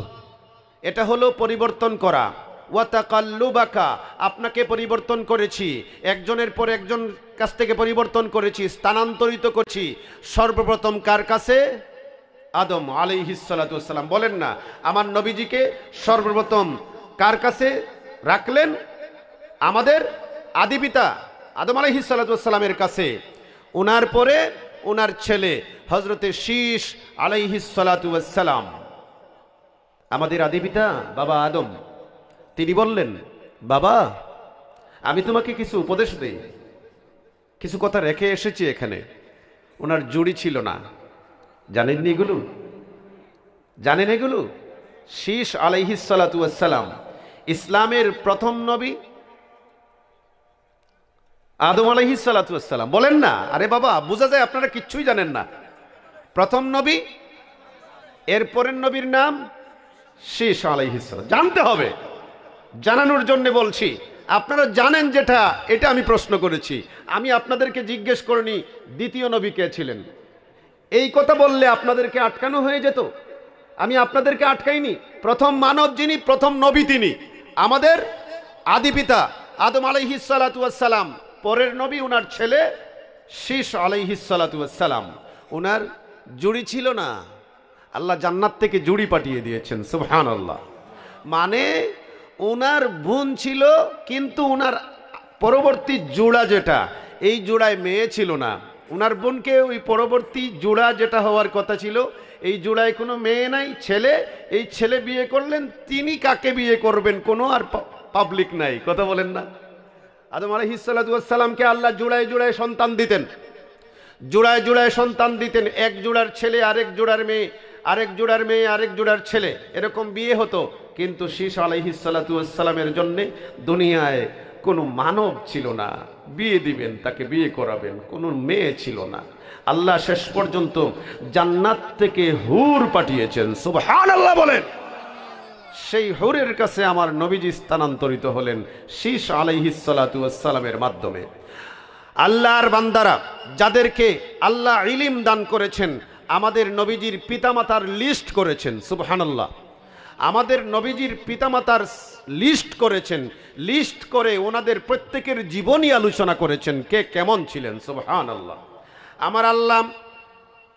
এটা হলো পরিবর্তন করা। ওয়াতাকাল্লুবাকা, আপনাকে পরিবর্তন করেছি, একজনের পর একজন কাছ থেকে পরিবর্তন করেছি, স্থানান্তরিত করছি। সর্বপ্রথম কার কাছে? আদম আলাইহিস সালাতু ওয়াস সালাম। বলেন না, আমার নবীজিকে সর্বপ্রথম কার কাছে রাখলেন? আমাদের আদি পিতা আদম আলাইহিস সালাতু ওয়াস সালামের কাছে। ওনার পরে ওনার ছেলে হযরতে শীশ আলাইহিস সালাতু ওয়াস সালাম, আমাদের আদি পিতা বাবা আদম, তিনি বললেন, বাবা আমি তোমাকে কিছু উপদেশ দেই, কিছু কথা রেখে এসেছি এখানে। ওনার জুড়ি ছিল না, জানেননি এগুলো? জানেন এগুলো? শীশ আলাইহিস সালাতু ওয়াস সালাম ইসলামের প্রথম নবী আদম আলাইহিস সালাতু ওয়াস সালাম। বলেন না, আরে বাবা বোঝা যায় আপনারা কিচ্ছুই জানেন না। প্রথম নবী, এর পরের নবীর নাম শীশ আলাইহিস সালাম। জানতে হবে, জানানোর জন্য বলছি। আপনারা জানেন যেটা, এটা আমি প্রশ্ন করেছি। আমি আপনাদেরকে জিজ্ঞেস করিনি দ্বিতীয় নবী কে ছিলেন। এই কথা বললে আপনাদেরকে আটকানো হয়ে যেত। আমি আপনাদেরকে আটকাইনি। প্রথম মানব যিনি, প্রথম নবী তিনি, আমাদের আদি পিতা আদম আলাইহিস সালাতু ওয়াস সালাম। পরের নবী উনার ছেলে শীশ আলাইহিস সালাতু ওয়াস সালাম। উনার জুড়ি ছিল না, আল্লাহ জান্নাত থেকে জুড়ি পাঠিয়ে দিয়েছেন। সুবহানাল্লাহ। মানে উনার বোন ছিল, কিন্তু উনার পরবর্তী জোড়া যেটা, এই জোড়ায় মেয়ে ছিল না। উনার বোনকে ওই পরবর্তী জোড়া যেটা হওয়ার কথা ছিল, এই জোড়ায় কোনো মেয়ে নাই, ছেলে। এই ছেলে বিয়ে করলেন, তিনি কাকে বিয়ে করবেন? কোনো আর পাবলিক নাই। কথা বলেন না? আদম আলাইহিস সালাতু ওয়াস সালামকে আল্লাহ জোড়ায় জোড়ায় সন্তান দিতেন, জোড়ায় জোড়ায় সন্তান দিতেন। এক জোড়ার ছেলে আরেক জোড়ার মেয়ে, আরেক জোড়ার মেয়ে আরেক জোড়ার ছেলে, এরকম বিয়ে হতো। কিন্তু শীশ আলাইহিস সালাতু ওয়াস সালামের জন্য দুনিয়ায় কোনো মানব ছিল না, বিয়ে দিবেন, তাকে বিয়ে করাবেন, কোনো মেয়ে ছিল না। আল্লাহ শেষ পর্যন্ত জান্নাত থেকে হুর পাঠিয়েছেন। সুবহানাল্লাহ বলেন। সেই হুরের কাছে আমার নবীজি স্থানান্তরিত হলেন শীশ আলাইহিস সালাতু ওয়াস সালামের মাধ্যমে। আল্লাহর বান্দারা যাদেরকে আল্লাহ ইলম দান করেছেন, আমাদের নবীজির পিতামাতার লিস্ট করেছেন। সুবহানাল্লাহ। আমাদের নবীজির পিতামাতার লিস্ট করেছেন, লিস্ট করে ওনাদের প্রত্যেকের জীবনী আলোচনা করেছেন, কে কেমন ছিলেন। সুবহানাল্লাহ। আমার আল্লাহ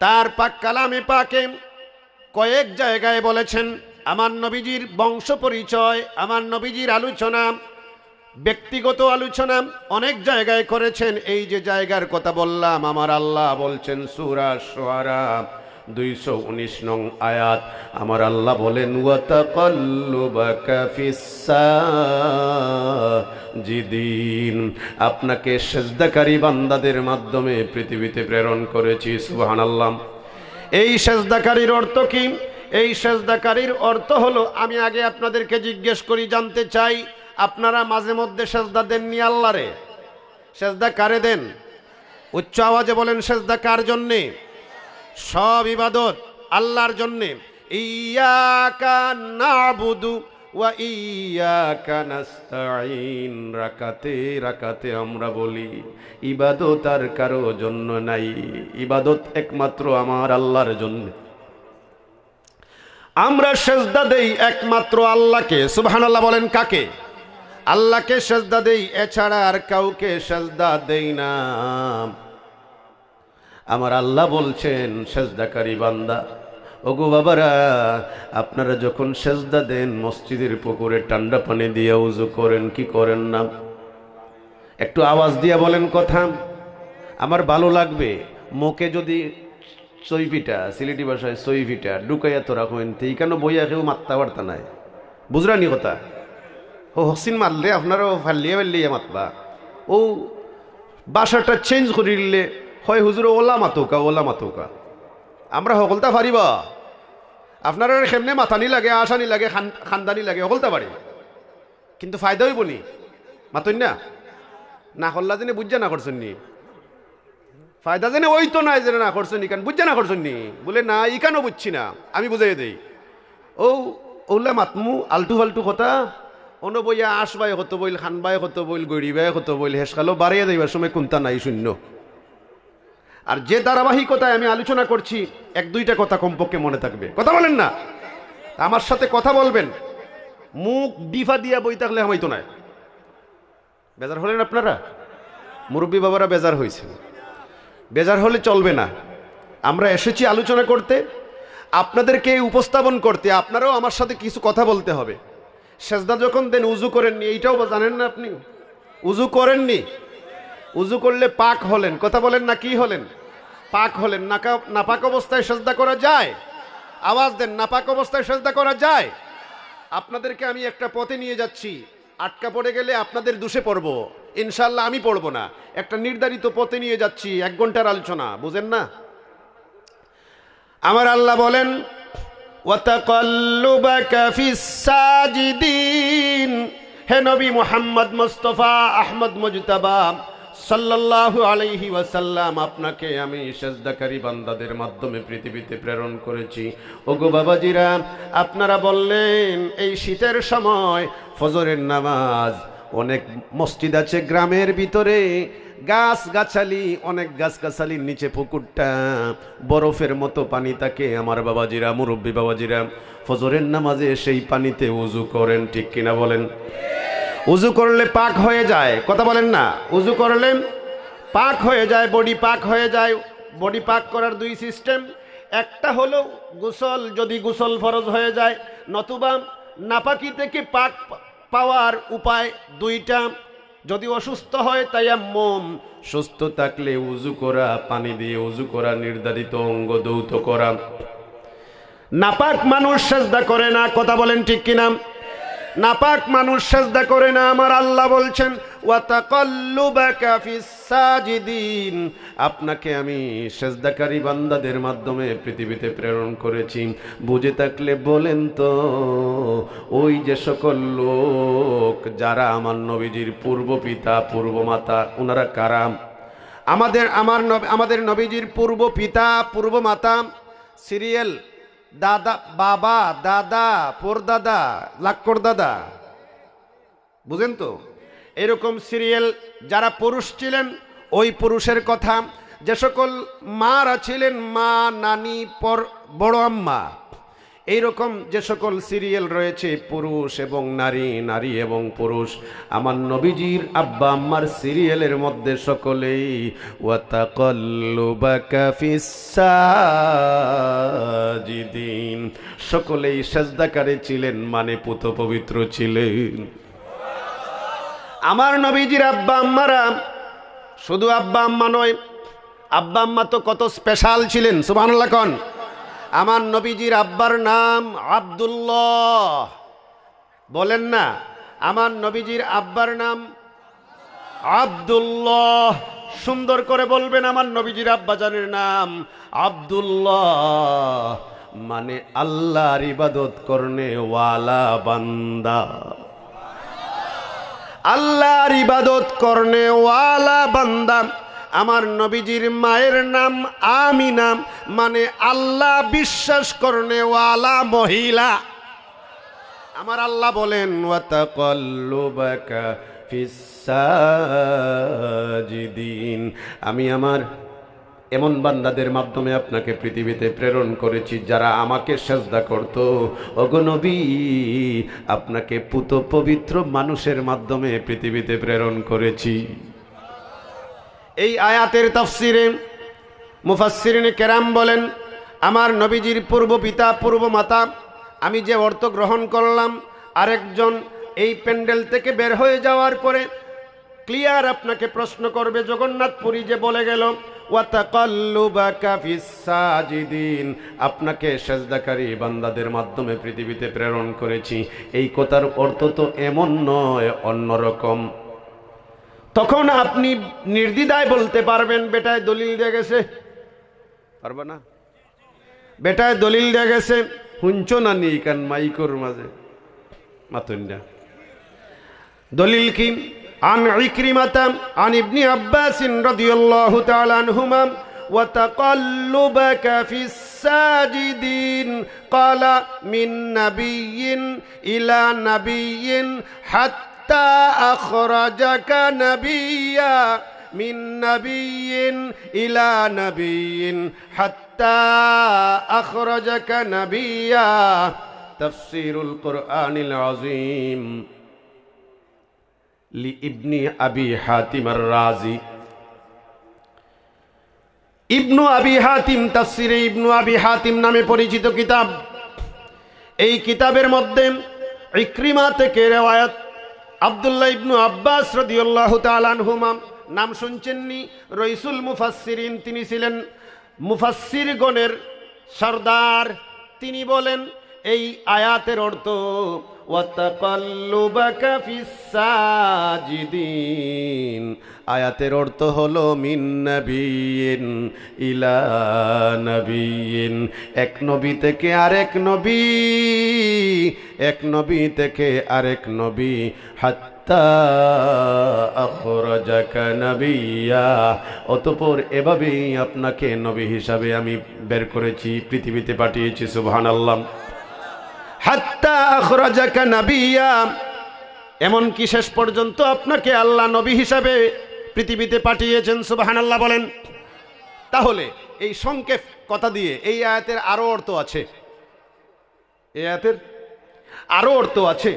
তার পাক কালামে পাকে কয়েক জায়গায় বলেছেন আমার নবীজির বংশ পরিচয়, আমার নবীজির আলোচনা, ব্যক্তিগত আলোচনা অনেক জায়গায় করেছেন। এই যে জায়গার কথা বললাম, আমার আল্লাহ বলছেন সূরা শুআরা 219 নং আয়াত, আমার আল্লাহ বলেন ওয়াতাকাল্লুবাকা ফিস সাজিদিন, আপনাকে সিজদাকারী বান্দাদের মাধ্যমে পৃথিবীতে প্রেরণ করেছি। সুবহানাল্লাহ। এই সিজদাকারীর অর্থ কি? এই সিজদাকারীর অর্থ হলো, আমি আগে আপনাদেরকে জিজ্ঞেস করি, জানতে চাই, আপনারা মাঝে মধ্যে সিজদা দেননি আল্লাহরে? সিজদা কারে দেন? উচ্চ আওয়াজে বলেন, সিজদা কার জন্যে? সব ইবাদত আল্লাহর জন্যে। ইয়াকা নাবুদু ওয়া ইয়াকা নাস্তাঈন, রাকাতে রাকাতে আমরা বলি ইবাদত আর কারো জন্য নাই, ইবাদত একমাত্র আমার আল্লাহর জন্য। আমরা সিজদা দেই একমাত্র আল্লাহকে। সুবহানাল্লাহ বলেন। কাকে? আল্লাহকে সিজদা দেই, এছাড়া আর কাউকে সিজদা দেই না। আমার আল্লাহ বলছেন সিজদাকারী বান্দা, ওগো বাবারা, আপনারা যখন সিজদা দেন মসজিদের পুকুরে ঠান্ডা পানি দিয়ে উযু করেন কি করেন না? একটু আওয়াজ দিয়া বলেন কথা, আমার ভালো লাগবে। মুখে যদি চইপিটা, সিলেটি ভাষায় চইপিটা ঢুকাইয়া তোরা কইন, এই কেন বইয়া কেউ মাত্তা পারতা নাই, বুঝরানি কথা। ও হসিন মারলে আপনারও ফাল্লিয়া ফাল্লিয়া মাতবা। ও বাসাটা চেঞ্জ করিলে হয় হুজুর ওলা মাতৌকা আমরা সকলতা পারিবা আপনার সেমনে মাথানি লাগে আসানি লাগে খানদানি লাগে সকলতা পারি কিন্তু ফায়দা হইব নি মাতন না হল্লা জেনে বুঝা না করছেন নি ফায়দা জেনে ওই তো নাই যে না করছেন নি কেন বুঝা না করছেন নি বলে না ইকানও বুঝছি না আমি বুঝাই দেই ওলা মাতমু আলটু ফালটু কথা অন্য বইয়া আসবাই কত বইল খানবাই কত বইল গড়িবাই কত বইল হেসকালো বাড়িয়ে যাইবার সময় কোনটা নাই শূন্য। আর যে ধারাবাহিকতায় আমি আলোচনা করছি এক দুইটা কথা কমপক্ষে মনে থাকবে, কথা বলেন না, আমার সাথে কথা বলবেন, মুখ ডিফা দিয়া বই থাকলে হয়তো নাই। বেজার হলেন আপনারা? মুরব্বী বাবারা বেজার হয়েছে, বেজার হলে চলবে না। আমরা এসেছি আলোচনা করতে, আপনাদেরকে উপস্থাপন করতে, আপনারাও আমার সাথে কিছু কথা বলতে হবে। সেজদা যখন দেন উজু করেননি, এইটাও জানেন না আপনি? উজু করেননি, উজু করলে পাক হলেন, কথা বলেন না, কি হলেন? পাক হলেন। নাপাক অবস্থায় সেজদা করা যায়? আওয়াজ দেন, নাপাক অবস্থায় সেজদা করা যায়? আপনাদেরকে আমি একটা পথে নিয়ে যাচ্ছি, আটকা পড়ে গেলে আপনাদের দোষে পড়ব, ইনশাল্লাহ আমি পড়ব না। একটা নির্ধারিত পথে নিয়ে যাচ্ছি, 1 ঘন্টার আলোচনা, বুঝেন না? আমার আল্লাহ বলেন ওয়াতাকাল্লুবাকা ফিস সাজিদিন, হে নবী মুহাম্মদ মুস্তাফা আহমদ মুজতাবা সাল্লাল্লাহু আলাইহি ওয়াসাল্লাম, আপনাকে আমি সেজদাকারী বান্দাদের মাধ্যমে পৃথিবীতে প্রেরণ করেছি। ওগো বাবাজিরা, আপনারা বললেন এই শীতের সময় ফজরের নামাজ, অনেক মসজিদ আছে গ্রামের ভিতরে, গাছ গাছালি, অনেক গাছ গাছালির নিচে পুকুরটা বরফের মতো পানি থাকে। আমার বাবাজিরা, মুরব্বী বাবাজিরা, ফজরের নামাজে সেই পানিতে উজু করেন, ঠিক কিনা বলেন? উজু করলে পাক হয়ে যায়, কথা বলেন না? উজু করলে পাক হয়ে যায়, বডি পাক হয়ে যায়। বডি পাক করার 2 সিস্টেম, একটা হলো গোসল, যদি গোসল ফরজ হয়ে যায়, নতুবা নাপাকি থেকে পাক পাওয়ার উপায় 2টা। যদি অসুস্থ হয় তায়াম্মুম, সুস্থ থাকলে উজু করা, পানি দিয়ে উজু করা, নির্ধারিত অঙ্গ ধৌত করা। নাপাক মানুষ সেজদা করে না, কথা বলেন ঠিক কিনা? নাপাক মানুষ সেজদা করে না। আমার আল্লাহ বলছেন ওয়াতাকাল্লুবাকা ফিস সাজিদিন, আপনাকে আমি সেজদাকারী বান্দাদের মাধ্যমে পৃথিবীতে প্রেরণ করেছি। বুঝে থাকলে বলেন তো, ওই যে সকল লোক যারা আমার নবীজির পূর্ব পিতা পূর্ব মাতা, ওনারা কারা? আমাদের নবীজির পূর্ব পিতা পূর্ব মাতা, সিরিয়াল দাদা, বাবা, দাদা, পরদাদা, লাক্কর দাদা, বুঝেন তো? এরকম সিরিয়াল যারা পুরুষ ছিলেন, ওই পুরুষের কথা। যে সকল মারা ছিলেন, মা, নানি, বড় আম্মা, এইরকম যে সকল সিরিয়াল রয়েছে, পুরুষ এবং নারী, নারী এবং পুরুষ, আমার নবীজির আব্বা আম্মার সিরিয়ালের মধ্যে সকলেই ওয়াতাকাল্লুবাকা ফিস সাজিদিন, সকলেই সেজদাকারী ছিলেন, মানে পুত পবিত্র ছিলেন। আমার নবীজির আব্বা আম্মারা শুধু আব্বা আম্মা নয়, আব্বা আম্মা তো কত স্পেশাল ছিলেন, সুবহানাল্লাহ কোন। আমার নবীজির আব্বার নাম আব্দুল্লাহ, বলেন না? আমার নবীজির আব্বার নাম আব্দুল্লাহ। সুন্দর করে বলবেন, আমার নবীজির আব্বাজানের নাম আব্দুল্লাহ, মানে আল্লাহর ইবাদত করনে ওয়ালা বান্দা, আল্লাহর ইবাদত করনে ওয়ালা বান্দা। আমার নবীজির মায়ের নাম আমিনা, মানে আল্লাহ বিশ্বাস করনে ওয়ালা মহিলা। আমার আল্লাহ বলেন ওয়াতাকাল্লুবাকা ফিস সাজিদিন, আমি আমার এমন বান্দাদের মাধ্যমে আপনাকে পৃথিবীতে প্রেরণ করেছি যারা আমাকে সেজদা করত। ওগো নবী, আপনাকে পুত পবিত্র মানুষের মাধ্যমে পৃথিবীতে প্রেরণ করেছি। এই আয়াতের তাফসিরে মুফাসসিরিনে কেরাম বলেন, আমার নবীজির পূর্ব পিতা পূর্ব মাতা, আমি যে অর্থ গ্রহণ করলাম, আরেকজন এই প্যান্ডেল থেকে বের হয়ে যাওয়ার পরে ক্লিয়ার আপনাকে প্রশ্ন করবে, জগন্নাথপুরী যে বলে গেল ওয়াতাকাল্লুবাকা ফিস সাজিদিন, আপনাকে সেজদাকারী বান্দাদের মাধ্যমে পৃথিবীতে প্রেরণ করেছি, এই কথার অর্থ তো এমন নয়, অন্যরকম। তখন আপনি নির্দ্বিধায় বলতে পারবেন বেটায় দলিল দিয়ে গেছে, পারবে না? বেটায় দলিল দিয়ে গেছে, হুঞ্চ না নি কান মাইকোর মাঝে মাতুন্ডা দলিল কি? عن عكرمة عن ابن عباس رضي الله تعالى عنهما وتقلبك في الساجدين قال من نبي إلى نبي حتى أخرجك نبيا من نبي إلى نبي حتى أخرجك نبيا تفسير القرآن العظيم লিইবনি আবি হাতিম আর-রাজি। ইবনু আবি হাতিম তাফসিরে ইবনু আবি হাতিম নামে পরিচিত কিতাব। এই কিতাবের মধ্যে ইকরিমা থেকে রিওয়ায়াত, আব্দুল্লাহ ইবনু আব্বাস রাদিয়াল্লাহু তাআলা আনহুমা, নাম শুনছেননি, রাইসুল মুফাসসিরিন, তিনি ছিলেন মুফাসসিরগণের সরদার। তিনি বলেন এই আয়াতের অর্থ ওয়াতাকাল্লুবাকা ফিস সাজিদিন, আয়াতের অর্থ হলো মিন নাবিয়িন ইলা নাবিয়িন, এক নবী থেকে আরেক নবী, এক নবী থেকে আরেক নবী, হাত্তা আখরাজাকা নাবিয়্যা, অতঃপর এভাবেই আপনাকে নবী হিসাবে আমি বের করেছি, পৃথিবীতে পাঠিয়েছি। সুবহানাল্লাহ। হাত্তা আখরাজাকা নাবিয়্যা, এমনকি শেষ পর্যন্ত আপনাকে আল্লাহ নবী হিসাবে পৃথিবীতে পাঠিয়েছেন। সুবহানাল্লাহ বলেন। তাহলে এই সংক্ষেপ কথা দিয়ে এই আয়াতের আরো অর্থ আছে, এই আয়াতের আরো অর্থ আছে,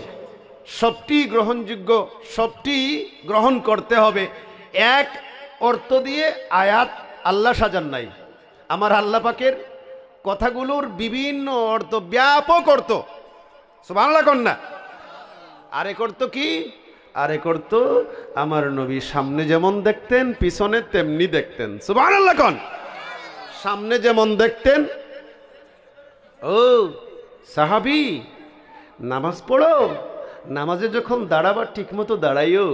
সবটি গ্রহণযোগ্য, সবটি গ্রহণ করতে হবে। এক অর্থ দিয়ে আয়াত আল্লাহ সাজান নাই, আমার আল্লাহ পাকের কথাগুলোর বিভিন্ন অর্থ, ব্যাপক অর্থ। সুবহানাল্লাহ কোন না? আরেক অর্থ কি? আরেক অর্থ আমার নবী সামনে যেমন দেখতেন পিছনে তেমনি দেখতেন। সুবহানাল্লাহ কোন? সামনে যেমন দেখতেন, ও সাহাবী নামাজ পড়ো, নামাজে যখন দাঁড়াবার ঠিক মতো দাঁড়াইও,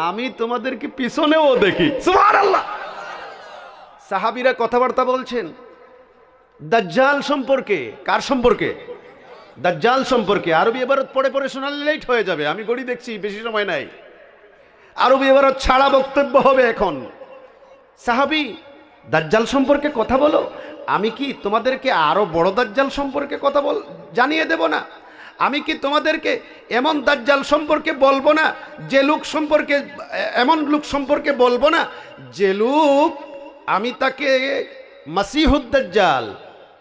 আমি তোমাদেরকে পিছনেও দেখি। সুবহানাল্লাহ। সাহাবীরা কথাবার্তা বলছেন দাজ্জাল সম্পর্কে। কার সম্পর্কে? দাজ্জাল সম্পর্কে। আরবি ইবারত পড়ে পড়ে শোনালে লেট হয়ে যাবে, আমি ঘড়ি দেখছি, বেশি সময় নাই। আরবি ইবারত ছাড়া বক্তব্য হবে এখন। সাহাবী দাজ্জাল সম্পর্কে কথা বলো, আমি কি তোমাদেরকে আরো বড় দাজ্জাল সম্পর্কে কথা জানিয়ে দেব না? আমি কি তোমাদেরকে এমন দাজ্জাল সম্পর্কে বলবো না, যে লোক সম্পর্কে, এমন লোক সম্পর্কে বলবো না যে লোক আমি তাকে মাসিহুদ দাজ্জাল,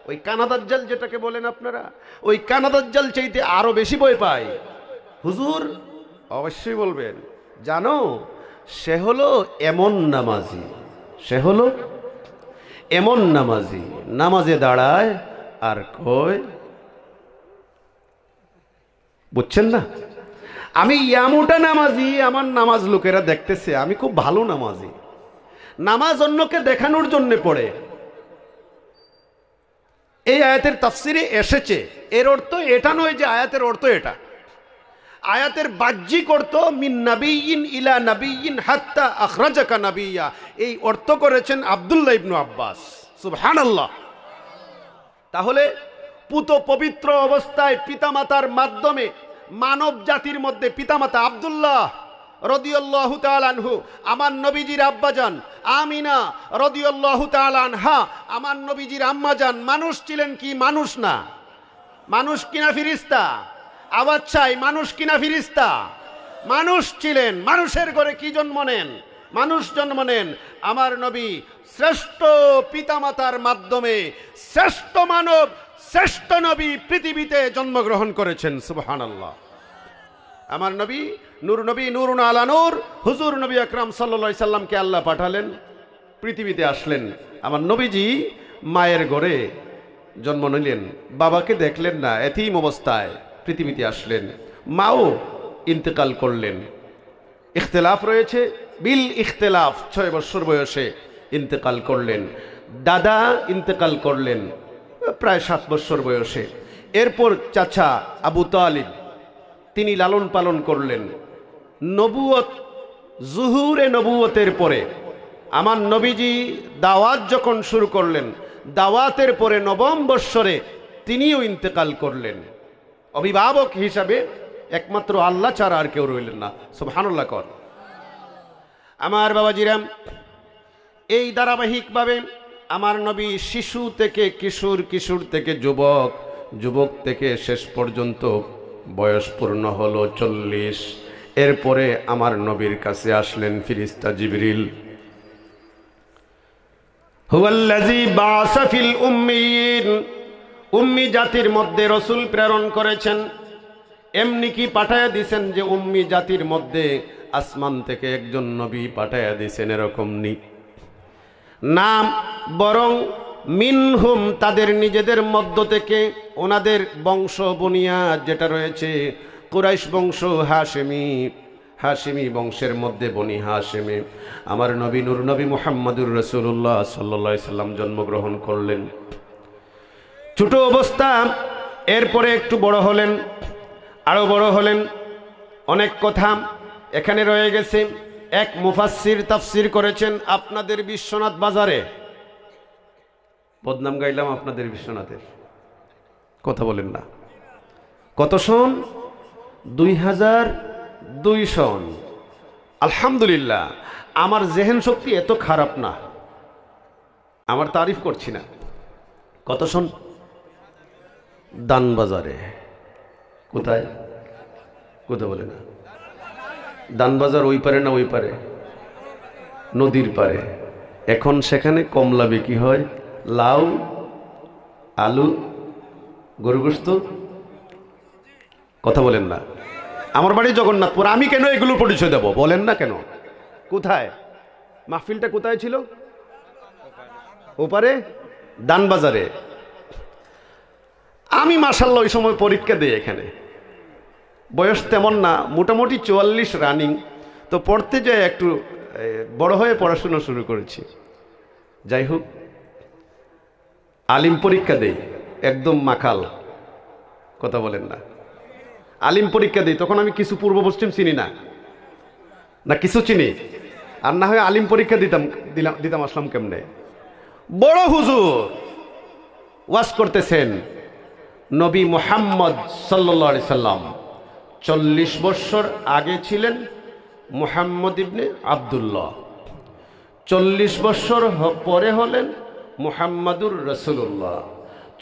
ওই কানা দাজ্জাল যেটাকে বলেন আপনারা, ওই কানা দাজ্জাল চাইতে আরো বেশি ভয় পায়। হুজুর অবশ্যই বলবেন, জানো সে হলো এমন নামাজি, সে হলো এমন নামাজি, নামাজে দাঁড়ায় আর কয়, বুঝছেন না, আমি ইয়ামুটা নামাজি, আমার নামাজ লোকেরা দেখতেছে, আমি খুব ভালো নামাজি। নামাজ অন্যকে দেখানোর জন্য পড়ে। এই আয়াতের তাফসিরে এসেছে, এর অর্থ এটা নয় যে আয়াতের অর্থ এটা। আয়াতের বাহ্যিক অর্থ মিন নাবিয়িন ইলা নাবিয়িন হাত্তা আখরাজাকা নাবিয়্যা, এই অর্থ করেছেন আব্দুল্লাহ ইবনু আব্বাস। সুবহানাল্লাহ। তাহলে পুত পবিত্র অবস্থায় পিতামাতার মাধ্যমে মানব জাতির মধ্যে পিতামাতা আব্দুল্লাহ রাদিয়াল্লাহু তাআলা আনহু, আমার নবীজির আব্বাজান আমিনা রাদিয়াল্লাহু তাআলা আনহা, আমার নবীজির আম্মাজান, মানুষ ছিলেন কি মানুষ না? মানুষ কিনা ফিরিস্তা? আওয়াজ চাই, মানুষ কিনা ফিরিস্তা? মানুষ ছিলেন। মানুষের ঘরে কি জন্ম নেন? মানুষ জন্ম নেন। আমার নবী শ্রেষ্ঠ পিতামাতার মাধ্যমে শ্রেষ্ঠ মানব, শ্রেষ্ঠ নবী পৃথিবীতে জন্মগ্রহণ করেছেন। সুবহানাল্লাহ। আমার নবী নূর নবী, নূরুন আলা নূর, হুজুর নবী আকরাম সাল্লাল্লাহু আলাইহি সাল্লামকে আল্লাহ পাঠালেন, পৃথিবীতে আসলেন। আমার নবীজি মায়ের ঘরে জন্ম নিলেন, বাবাকে দেখলেন না, এতিম অবস্থায় পৃথিবীতে আসলেন। মাও ইন্তেকাল করলেন। ইখতিলাফ রয়েছে, বিল ইখতিলাফ 6 বছর বয়সে ইন্তেকাল করলেন। দাদা ইন্তেকাল করলেন প্রায় 7 বছর বয়সে। এরপর চাচা আবু তালিব, তিনি লালন পালন করলেন। নবুয়ত জুহুরে নবুয়তের পরে আমার নবীজি দাওয়াত যখন শুরু করলেন, দাওয়াতের পরে নবম বৎসরে তিনিও ইন্তেকাল করলেন। অভিভাবক হিসাবে একমাত্র আল্লাহ ছাড়া আর কেউ রইলেন না। সুবহানাল্লাহ কর। আমার বাবাজিরাম, এই ধারাবাহিকভাবে আমার নবী শিশু থেকে কিশোর, কিশোর থেকে যুবক, যুবক থেকে শেষ পর্যন্ত বয়স পূর্ণ হলো 40। এরপরে আমার নবীর কাছে আসলেন ফেরেশতা জিবরিল। হুয়াল্লাযী বাআসা ফিল উম্মিয়িন, উম্মি জাতির মধ্যে রাসূল প্রেরণ করেছেন। এমনি কি পাঠায়া দিয়েছেন যে উম্মি জাতির মধ্যে আসমান থেকে একজন নবী পাঠায়া দিয়েছেন, এরকম নাম, বরং মিনহুম, তাদের নিজেদের মধ্য থেকে, ওনাদের বংশ বুনিয়াদ যেটা রয়েছে কুরাইশ বংশ, হাশেমি বংশের মধ্যে বনি হাশেমে আমার নবী নূর নবী মুহাম্মদুর রাসূলুল্লাহ সাল্লাল্লাহু আলাইহি সাল্লাম জন্মগ্রহণ করলেন। ছোট অবস্থা, এরপরে একটু বড় হলেন, আরো বড় হলেন। অনেক কথা এখানে রয়ে গেছে। এক মুফাসসির তাফসীর করেছেন আপনাদের বিশ্বনাথ বাজারে। বদনাম গাইলাম আপনাদের বিশ্বনাথের, কথা বলেন না। কত সন? 2002 সন। আলহামদুলিল্লাহ, আমার জেহেন শক্তি এত খারাপ না, আমার তারিফ করছি না। কত সন? দানবাজারে। কোথায়? কোথায় বলে না? দানবাজার ওই পারে না ওই পারে? নদীর পারে। এখন সেখানে কমলা বিক্রি হয়, লাউ, আলু, গরু গোশত। কথা বলেন না। আমার বাড়ি জগন্নাথপুর। আমি কেন এগুলো পরিচয় দেব? বলেন না কেন? কোথায় মাহফিলটা? কোথায় ছিল? ওপারে, দানবাজারে। আমি মাশাআল্লাহ ওই সময় পরীক্ষা দিই এখানে, বয়স তেমন না, মোটামুটি 44 রানিং। তো পড়তে যাই একটু বড় হয়ে পড়াশোনা শুরু করেছি। যাই হোক, আলিম পরীক্ষা দেই, একদম মাখাল। কথা বলেন না। আলিম পরীক্ষা দিই, তখন আমি কিছু পূর্ব পশ্চিম চিনি না, না কিছু চিনি, আর না হয় আলিম পরীক্ষা দিতাম আসলাম কেমনে। বড় হুজুর ওয়াজ করতেছেন, নবী মুহাম্মদ সাল্লাল্লাহু আলাইহি সাল্লাম 40 বছর আগে ছিলেন মুহাম্মদ ইবনে আব্দুল্লাহ, 40 বছর পরে হলেন মুহাম্মাদুর রাসূলুল্লাহ।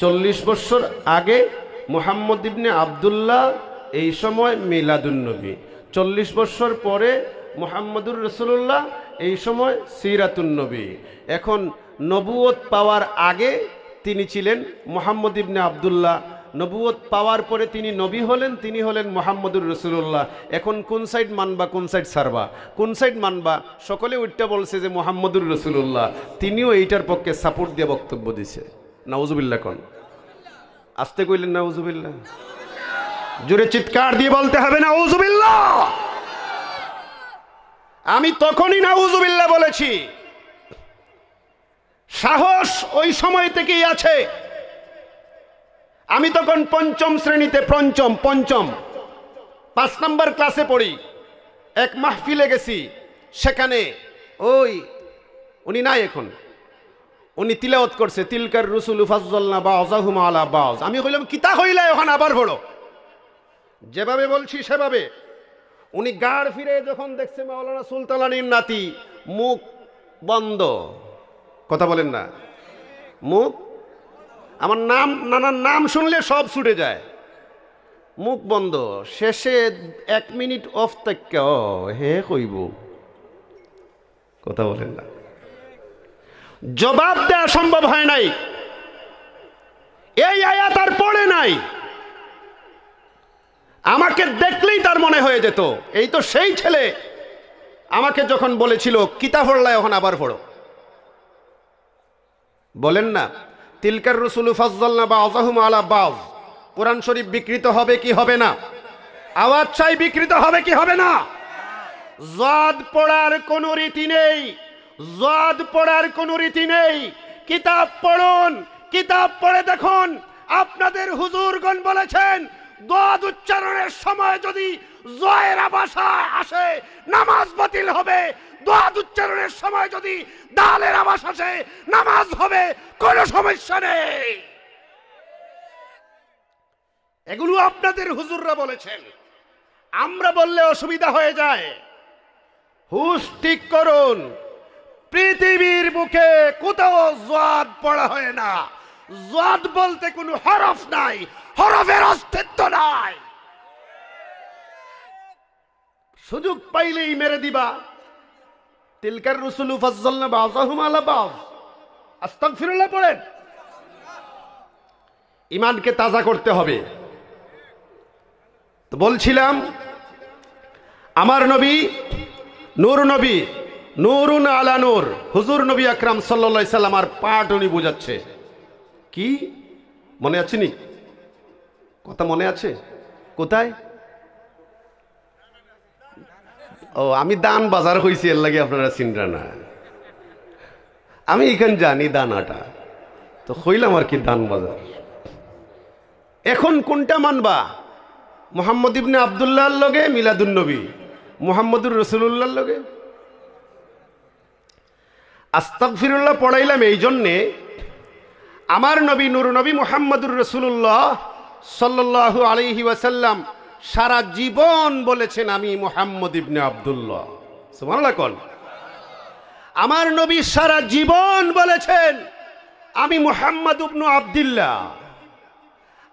40 বছর আগে মুহাম্মদ ইবনে আব্দুল্লাহ, এই সময় মিলাদুন নবী। 40 বছর পরে মুহাম্মাদুর রাসূলুল্লাহ, এই সময় সিরাতুন নবী। এখন নবুয়ত পাওয়ার আগে তিনি ছিলেন মুহাম্মদ ইবনে আব্দুল্লাহ, নবুয়ত পাওয়ার পরে তিনি নবী হলেন, তিনি হলেন মুহাম্মদুর রাসূলুল্লাহ। এখন কোন সাইড মানবা, কোন সাইড ছাড়বা? কোন সাইড মানবা? সকলে উল্টা বলছে যে মুহাম্মদুর রাসূলুল্লাহ, তিনিও এইটার পক্ষে সাপোর্ট দিয়ে বক্তব্য দিছে। নাউজুবিল্লাহ কোন? আস্তে কইলেন নাউজুবিল্লাহ, জোরে চিৎকার দিয়ে বলতে হবে নাউজুবিল্লাহ। আমি তখনই নাউজুবিল্লাহ বলেছি, সাহস ওই সময় থেকেই আছে। আমি তখন পঞ্চম শ্রেণীতে, পঞ্চম 5 নম্বর ক্লাসে পড়ি। এক মাহফিলে গেছি, সেখানে ওই উনি নাই এখন, উনি তিলাওয়াত করছে তিলকার রুসুলু ফাজ্জালনা বা'যাহুম আলা বা'য। আমি কইলাম কিতা হইলা এখন আবার বড়, যেভাবে বলছি সেভাবে। উনি গাড় ফিরে যখন দেখছে মাওলানা সুলতানির নাতি, মুখ বন্ধ। কথা বলেন না, মুখ, আমার নাম, নানার নাম শুনলে সব ছুটে যায়, মুখ বন্ধ। শেষে 1 মিনিট অফ থেকে হে কইব। কথা বলেন না, জবাব দেওয়া সম্ভব হয় নাই। এই আয়াত আর পড়ে নাই, আমাকে দেখলেই তার মনে হয়ে যেত এই তো সেই ছেলে আমাকে যখন বলেছিল কিতা পড়লা এখন আবার পড়ো। বলেন না, তিলকার রসুলু ফাজ্জালনা বা'যাহুম আলা বা'য। কোরআন শরীফ বিকৃত হবে কি হবে না? আওয়াজ চাই, বিকৃত হবে কি হবে না? জাদ পড়ার কোনো রীতি নেই, জাদ পড়ার কোনো রীতি নেই। কিতাব পড়ুন, কিতাব পড়ে দেখুন। আপনাদের হুজুরগণ বলেছেন দোয়া উচ্চারণের সময় যদি জয়ের আভাস আসে নামাজ বাতিল হবে, দোয়া উচ্চারণের সময় যদি দালের আভাস আসে নামাজ হবে, কোনো সমস্যা নেই। এগুলো আপনাদের হুজুররা বলেছেন, আমরা বললে অসুবিধা হয়ে যায়। হুশ ঠিক করুন, পৃথিবীর বুকে কোথাও জাদ পড়া হয় না। জাদ বলতে কোনো হরফ নাই, হরফের অস্তিত্ব নাই। সুযোগ পাইলেই মেরে দিবা। তিলকার রুসুলু ফাজ্জালনা বাযহুম আলা বায। আস্তাগফিরুল্লাহ পড়েন। ঈমানকে তাজা করতে হবে। তো বলছিলাম আমার নবী নূর নবী, নূরুন আলা নূর, হুজুর নবী আকরাম সাল্লাল্লাহু আলাইহি সাল্লাম আর পাঠ উনি বোঝাচ্ছে। কি মনে আছে নি? কথা মনে আছে? কোথায়? ও, আমি দান বাজার হইছি, এর লাগে আপনারা চিন্তা না। আমি এখানে জানি দানাটা, তো হইলাম আর কি দান বাজার। এখন কোনটা মানবা? মুহাম্মদ ইবনে আব্দুল্লাহর লগে মিলাদুন নবী, মুহাম্মদুর রাসূলুল্লাহর লগে? আস্তাগফিরুল্লাহ পড়াইলাম এই জন্যে, আমার নবী নূর নবী মুহাম্মদুর রাসূলুল্লাহ সাল্লাল্লাহু আলাইহি ওয়াসাল্লাম সারা জীবন বলেছেন আমি মুহাম্মদ ইবনে আব্দুল্লাহ। সুবহানাল্লাহ কোন? আমার নবী সারা জীবন বলেছেন আমি মুহাম্মদ ইবনে আব্দুল্লাহ।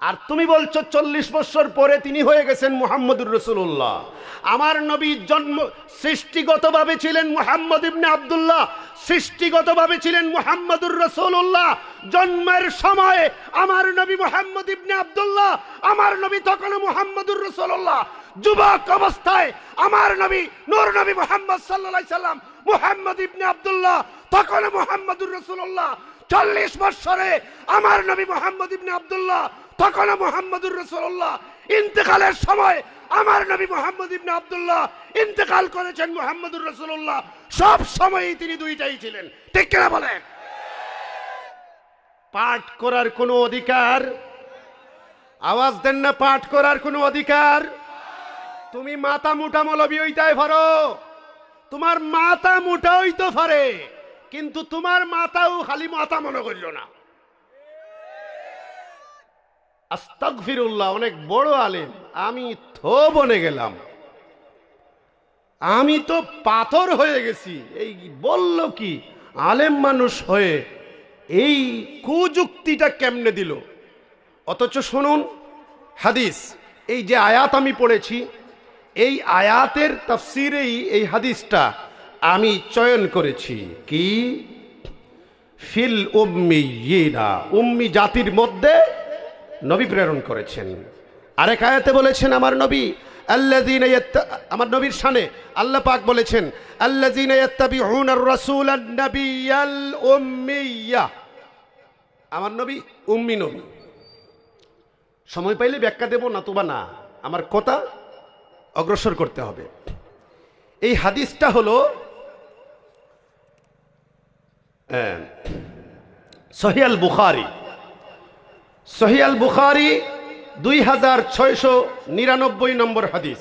আর তুমি বলছো 40 বছর পরে তিনি হয়ে গেছেন মুহাম্মদুর রাসূলুল্লাহ। আমার নবী জন্ম সৃষ্টিগতভাবে ছিলেন মুহাম্মদ ইবনে আব্দুল্লাহ, সৃষ্টিগতভাবে ছিলেন মুহাম্মদুর রাসূলুল্লাহ। জন্মের সময় আমার নবী মুহাম্মদ ইবনে আব্দুল্লাহ, আমার নবী তখন মুহাম্মদুর রাসূলুল্লাহ। যুবক অবস্থায় আমার নবী নূর নবী মুহাম্মদ সাল্লাল্লাহু আলাইহি সাল্লাম মুহাম্মদ ইবনে আব্দুল্লাহ, তখন মুহাম্মদুর রাসূলুল্লাহ। 40 বছরে আমার নবী মুহাম্মদ ইবনে আব্দুল্লাহ, তখন মুহাম্মদুর রাসূলুল্লাহ। ইন্তেকালের সময় আমার নবী মুহাম্মদ ইবনে আব্দুল্লাহ ইন্তেকাল করেছেন মুহাম্মদুর রাসূলুল্লাহ। সব সময়ই তিনি দুইটাই ছিলেন। ঠিক কিনা বলেন? পাঠ করার কোনো অধিকার, আওয়াজ দেন না, পাঠ করার কোনো অধিকার? তুমি মাথা মুটা মৌলবী হইতে পারো, তোমার মাথা মুটা হইতে পারে, কিন্তু তোমার মাথাও খালি মাথা মনে করিও না। আস্তাগফিরুল্লাহ, অনেক বড় আলেম, আমি তো বনে গেলাম, আমি তো পাথর হয়ে গেছি। এই বলল কি আলেম মানুষ হয়ে এই কুযুক্তিটা কেমনে দিল? অথচ শুনুন হাদিস, এই যে আয়াত আমি পড়েছি, এই আয়াতের তাফসিরেই এই হাদিসটা আমি চয়ন করেছি। কি? ফিল উম্মিয়িনা, উম্মি জাতির মধ্যে নবী প্রেরণ করেছেন। আরেক আয়াতে বলেছেন আমার নবী আল্লাযীনা আমার নবীর শানে আল্লাহ পাক বলেছেন আল্লাযীনা ইয়াত্তাবিউনার রাসূলান নাবিয়াল উম্মিয়্যা। আমার নবী উম্মি নবী। সময় পাইলে ব্যাখ্যা দেব, না তোবা না, আমার কথা অগ্রসর করতে হবে। এই হাদিসটা হলো সহিহ আল বুখারী, সহিহ আল বুখারী 2699 নম্বর হাদিস।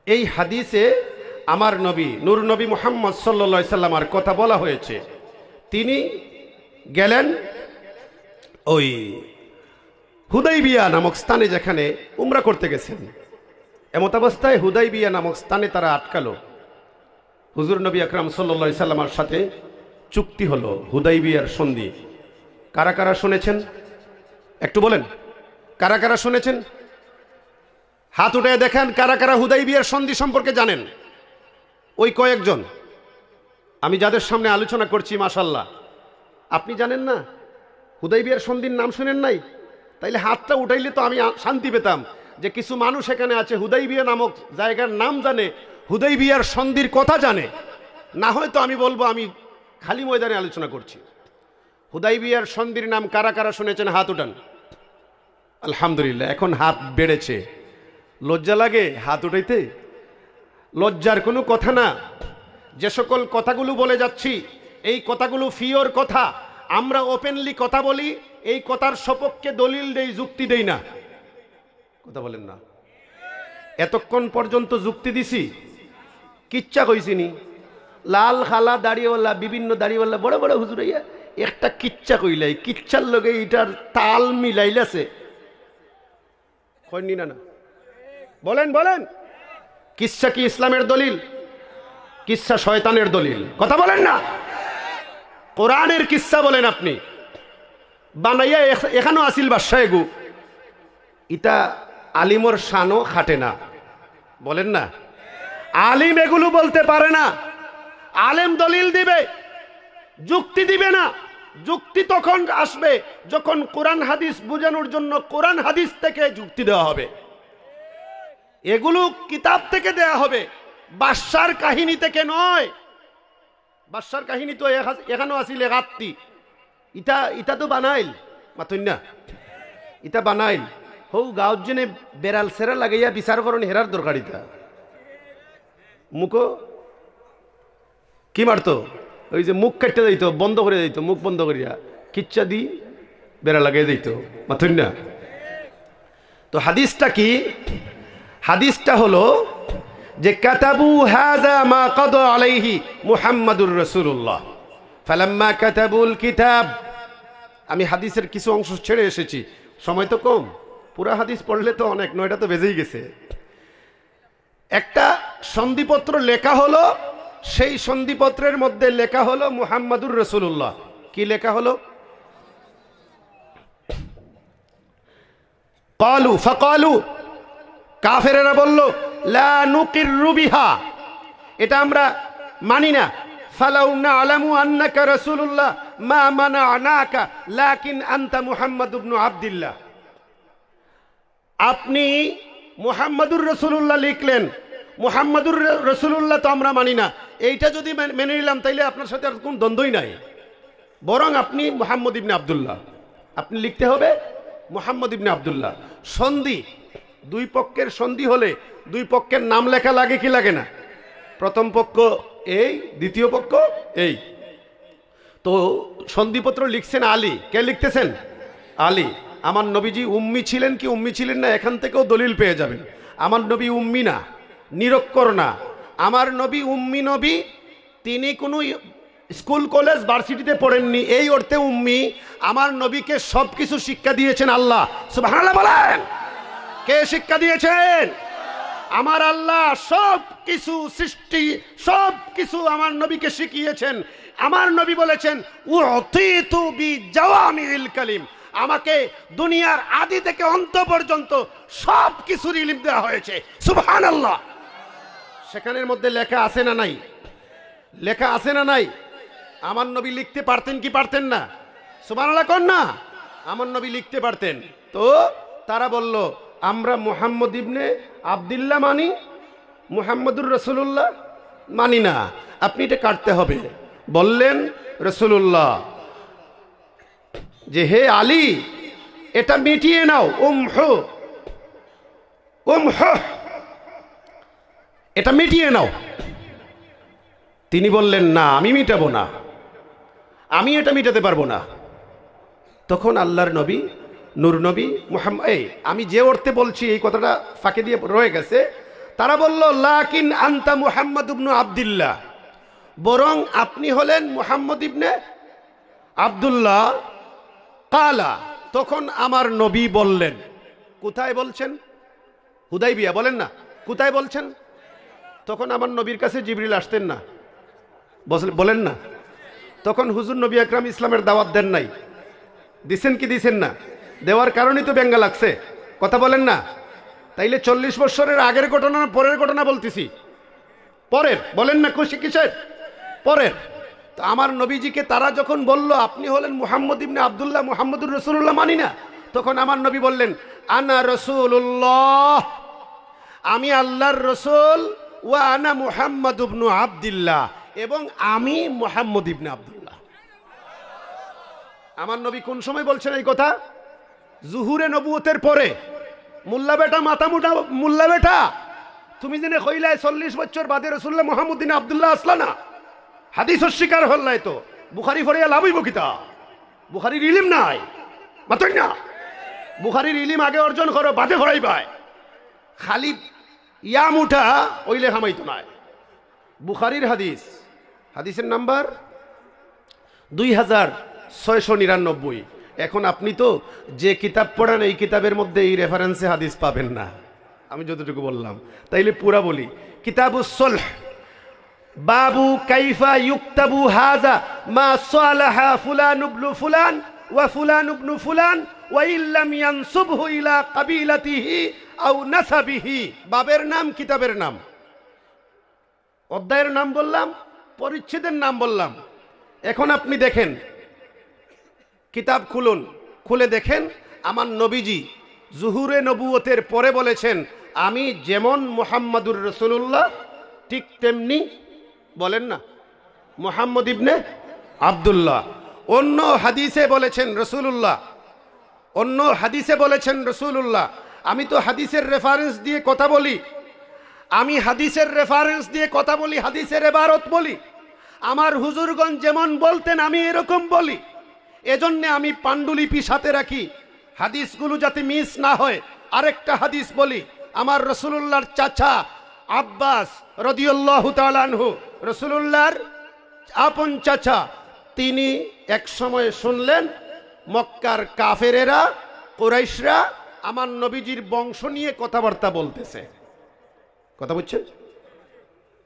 এই হাদিসে আমার নবী নূর নবী মুহাম্মদ সাল্লাল্লাহু আলাইহি সাল্লামের কথা বলা হয়েছে। তিনি গেলেন ওই হুদাইবিয়া নামক স্থানে, যেখানে উমরা করতে গেছেন। এমত অবস্থায় হুদাইবিয়া নামক স্থানে তারা আটকালো। হুজুর নবী আকরাম সাল্লাল্লাহু আলাইহি সাল্লামের সাথে চুক্তি হলো, হুদাইবিয়ার সন্ধি। কারা কারা শুনেছেন একটু বলেন? কারা কারা শুনেছেন? হাত উঠে দেখেন কারা কারা হুদাইবিয়ার সন্ধি সম্পর্কে জানেন। ওই কয়েকজন আমি যাদের সামনে আলোচনা করছি, মাশাআল্লাহ, আপনি জানেন না? হুদাইবিয়ার সন্ধির নাম শুনেন নাই? তাইলে হাতটা উঠাইলে তো আমি শান্তি পেতাম যে কিছু মানুষ এখানে আছে হুদাইবিয়া নামক জায়গার নাম জানে, হুদাইবিয়ার সন্ধির কথা জানে। না হয়তো আমি বলবো আমি খালি ময়দানে আলোচনা করছি। হুদাইবিয়ার সন্ধির নাম কারা কারা শুনেছেন? হাত উঠান। আলহামদুলিল্লাহ, এখন হাত বেড়েছে। লজ্জা লাগে হাত উঠাইতে? লজ্জার কোনো কথা না। যে সকল কথাগুলো বলে যাচ্ছি, এই কথাগুলো ফিওর কথা, আমরা ওপেনলি কথা বলি, এই কথার সপক্ষে দলিল দেই, যুক্তি দেই না। কথা বলেন না। এতক্ষণ পর্যন্ত যুক্তি দিছি, কিচ্ছা কইছিনি। লাল খালা দাড়িওয়ালা, বিভিন্ন দাড়িওয়ালা বড় বড় হুজুর হইয়া একটা কিচ্ছা কইলাই, কিচ্ছার লগে এটার তাল মিলাইলাছে, কইনি না? না বলেন বলেন, কিচ্ছা কি ইসলামের দলিল? কিচ্ছা শয়তানের দলিল। কথা বলেন না। কোরআনের কিচ্ছা বলেন আপনি বানাইয়া এখানেও আসিল বাদশাহ এগু, ইটা আলিমর শানও খাটে না। বলেন না, আলিম এগুলো বলতে পারে না। আলেম দলিল দিবে, যুক্তি দিবে না। যুক্তি তখন আসবে যখন কোরআন হাদিস বোঝানোর জন্য কোরআন হাদিস থেকে যুক্তি দেওয়া হবে। এগুলো কিতাব থেকে দেয়া হবে, বাদশার কাহিনী থেকে নয়। বাদশার কাহিনী তো এখানেও আসিল একাত্তি, ইটা তো বানাইল মাতুন না, ইটা বানাইল। হৌ গাঁৱত জনে বেড়াল সেরা লাগাইয়া বিচার করেন, হেরার দরকার। ইটা মুখো কি মারতো, ওই যে মুখ কাটতে দিত, বন্ধ করে দিত, মুখ বন্ধ করিয়া কিচ্ছা দি বেড়া লাগাই দিত মাথুন না। তো হাদিসটা কি? হাদিসটা হলো যে কাতাবু হাযা মা কাদা আলাইহি মুহাম্মাদুর রাসূলুল্লাহ ফালাম্মা কাতাবুল কিতাব। আমি হাদিসের কিছু অংশ ছেড়ে এসেছি, সময় তো কম, পুরা হাদিস পড়লে তো অনেক, 9টা তো বেজেই গেছে। একটা সন্ধিপত্র লেখা হলো, সেই সন্ধিপত্রের মধ্যে লেখা হলো মুহাম্মাদুর রাসূলুল্লাহ। কি লেখা হলো? ক্বালু ফাকালু, কাফেরেরা বলল লা নুকিরু বিহা, এটা আমরা মানি না। ফালাউ না'লামু আন্নাকা রাসূলুল্লাহ মা মানা'নাকা লাকিন আনতা মুহাম্মদ ইবনে আব্দুল্লাহ। আপনি মুহাম্মাদুর রাসূলুল্লাহ লিখলেন, মুহাম্মাদুর রাসূলুল্লাহ তো আমরা মানি না। এইটা যদি মেনে নিলাম তাইলে আপনার সাথে আর কোনো দ্বন্দ্বই নাই, বরং আপনি মুহাম্মদ ইবনে আব্দুল্লাহ, আপনি লিখতে হবে মুহাম্মদ ইবনে আব্দুল্লাহ। সন্ধি, দুই পক্ষের সন্ধি হলে দুই পক্ষের নাম লেখা লাগে কি লাগে না? প্রথম পক্ষ এই, দ্বিতীয় পক্ষ এই। তো সন্ধিপত্র লিখছেন আলী, কে লিখতেছেন? আলী। আমার নবীজি উম্মি ছিলেন কি উম্মি ছিলেন না, এখান থেকেও দলিল পেয়ে যাবেন। আমার নবী উম্মি না, নিরক্ষর না। আমার নবী উম্মি নবী, তিনি কোনো স্কুল কলেজ ভার্সিটিতে পড়েননি, এই অর্থে উম্মি। আমার নবীকে সব কিছু শিক্ষা দিয়েছেন আল্লাহ। সুবহানাল্লাহ বলেন। কে শিক্ষা দিয়েছেন? আমার আল্লাহ সব কিছু সৃষ্টি, সব কিছু আমার নবীকে শিখিয়েছেন। আমার নবী বলেছেন উতিতু বিজাওয়ামিল কালিম, আমাকে দুনিয়ার আদি থেকে অন্ত পর্যন্ত সব কিছুর ইলম দেওয়া হয়েছে। সুবহানাল্লাহ। সেখানের মধ্যে লেখা আছে না নাই? লেখা আছে না নাই? আমার নবী লিখতে পারতেন কি পারতেন না? সুবহানাল্লাহ কোন না? আমার নবী লিখতে পারতেন। তো তারা বলল আমরা মুহাম্মদ ইবনে আব্দুল্লাহ মানি, মুহাম্মদুর রাসূলুল্লাহ মানি না, আপনি এটা কাটতে হবে। বললেন রাসূলুল্লাহ যে হে আলী, এটা মিটিয়ে নাও, উমহু, এটা মিটিয়ে নাও। তিনি বললেন না, আমি মিটাবো না, আমি এটা মিটাতে পারবো না। তখন আল্লাহর নবী, নূর নবী মুহাম্মদ, আমি যে অর্থে বলছি এই কথাটা ফাঁকে দিয়ে রয়ে গেছে। তারা বলল লাকিন আনতা মুহাম্মদ ইবনে আব্দুল্লাহ, বরং আপনি হলেন মুহাম্মদ ইবনে আব্দুল্লাহ। কালা, তখন আমার নবী বললেন, কোথায় বলছেন? হুদাইবিয়া, বলেন না কোথায় বলছেন? তখন আমার নবীর কাছে জিবরিল আসতেন না, বলেন না। তখন হুজুর নবী আকরাম ইসলামের দাওয়াত দেন নাই, দিছেন কি দিছেন না? দেওয়ার কারণেই তো ব্যঙ্গা লাগছে। কথা বলেন না। তাইলে 40 বছরের আগের ঘটনা পরের ঘটনা বলতেছি, পরের, বলেন না খুশি কিসের? পরের। তো আমার নবীজিকে তারা যখন বলল আপনি হলেন মুহাম্মদ ইবনে আব্দুল্লাহ, মুহাম্মদুর রাসূলুল্লাহ মানি না, তখন আমার নবী বললেন আনা রাসূলুল্লাহ, আমি আল্লাহর রাসূল, ওয়া আনা মুহাম্মদ ইবনে আব্দুল্লাহ, এবং আমি মুহাম্মদ ইবনে আব্দুল্লাহ। আমার নবী কোন সময় বলছেন এই কথা? জুহুরে নবুয়তের পরে। মোল্লা বেটা, মাথা মোটা মোল্লা বেটা, তুমি জেনে কইলাই 40 বছর বাদে রাসূলুল্লাহ মুহাম্মদ ইবনে আব্দুল্লাহ আসলা না, হাদিস অস্বীকার হল্লাই তো বুখারী পড়িয়া লাভ হইব কিতা? বুখারীর ইলম নাই মাতই না। বুখারীর ইলম আগে অর্জন করো, বাদে ভরাই পায়। খালি ইয়াম উঠা ওইলে হামাইতো নাই। বুখারীর হাদিস, হাদিসের নাম্বার 2699। এখন আপনি তো যে কিতাব পড়েন এই কিতাবের মধ্যে এই রেফারেন্সে হাদিস পাবেন না, আমি যতটুকু বললাম। তাইলে পুরা বলি, কিতাবুস সুলহ, বাবু কাইফা ইউক্তাবু হাযা মা সালাহা ফুলান ইবনু ফুলান ওয়া ফুলান ইবনু ফুলান ওয়া ইল্লাম ইয়ানসুবহু ইলা কাবিলাতিহি আও নাসাবিহি। বাবের নাম, কিতাবের নাম, অধ্যায়ের নাম বললাম, পরিচ্ছেদের নাম বললাম। এখন আপনি দেখেন, কিতাব খুলুন, খুলে দেখেন আমার নবীজি জুহুরে নবুয়তের পরে বলেছেন, আমি যেমন মুহাম্মাদুর রাসূলুল্লাহ ঠিক তেমনি, বলেন না, মুহাম্মদ ইবনে আব্দুল্লাহ। অন্য হাদিসে বলেছেন রাসূলুল্লাহ, অন্য হাদিসে বলেছেন রাসূলুল্লাহ। আমি তো হাদিসের রেফারেন্স দিয়ে কথা বলি, আমি হাদিসের রেফারেন্স দিয়ে কথা বলি, হাদিসের ইবারত বলি। আমার হুজুরগণ যেমন বলতেন আমি এরকম বলি। এজন্য আমি পাণ্ডুলিপি সাথে রাখি, হাদিসগুলো যাতে মিস না হয়। আরেকটা হাদিস বলি, আমার রাসূলুল্লাহর চাচা আব্বাস রাদিয়াল্লাহু তাআলা আনহু, রাসূলুল্লাহর আপন চাচা, তিনি এক সময় শুনলেন মক্কার কাফেরেরা, কুরাইশরা আমার নবীজির বংশ নিয়ে কথাবার্তা বলতেছে। কথা বুঝছেন?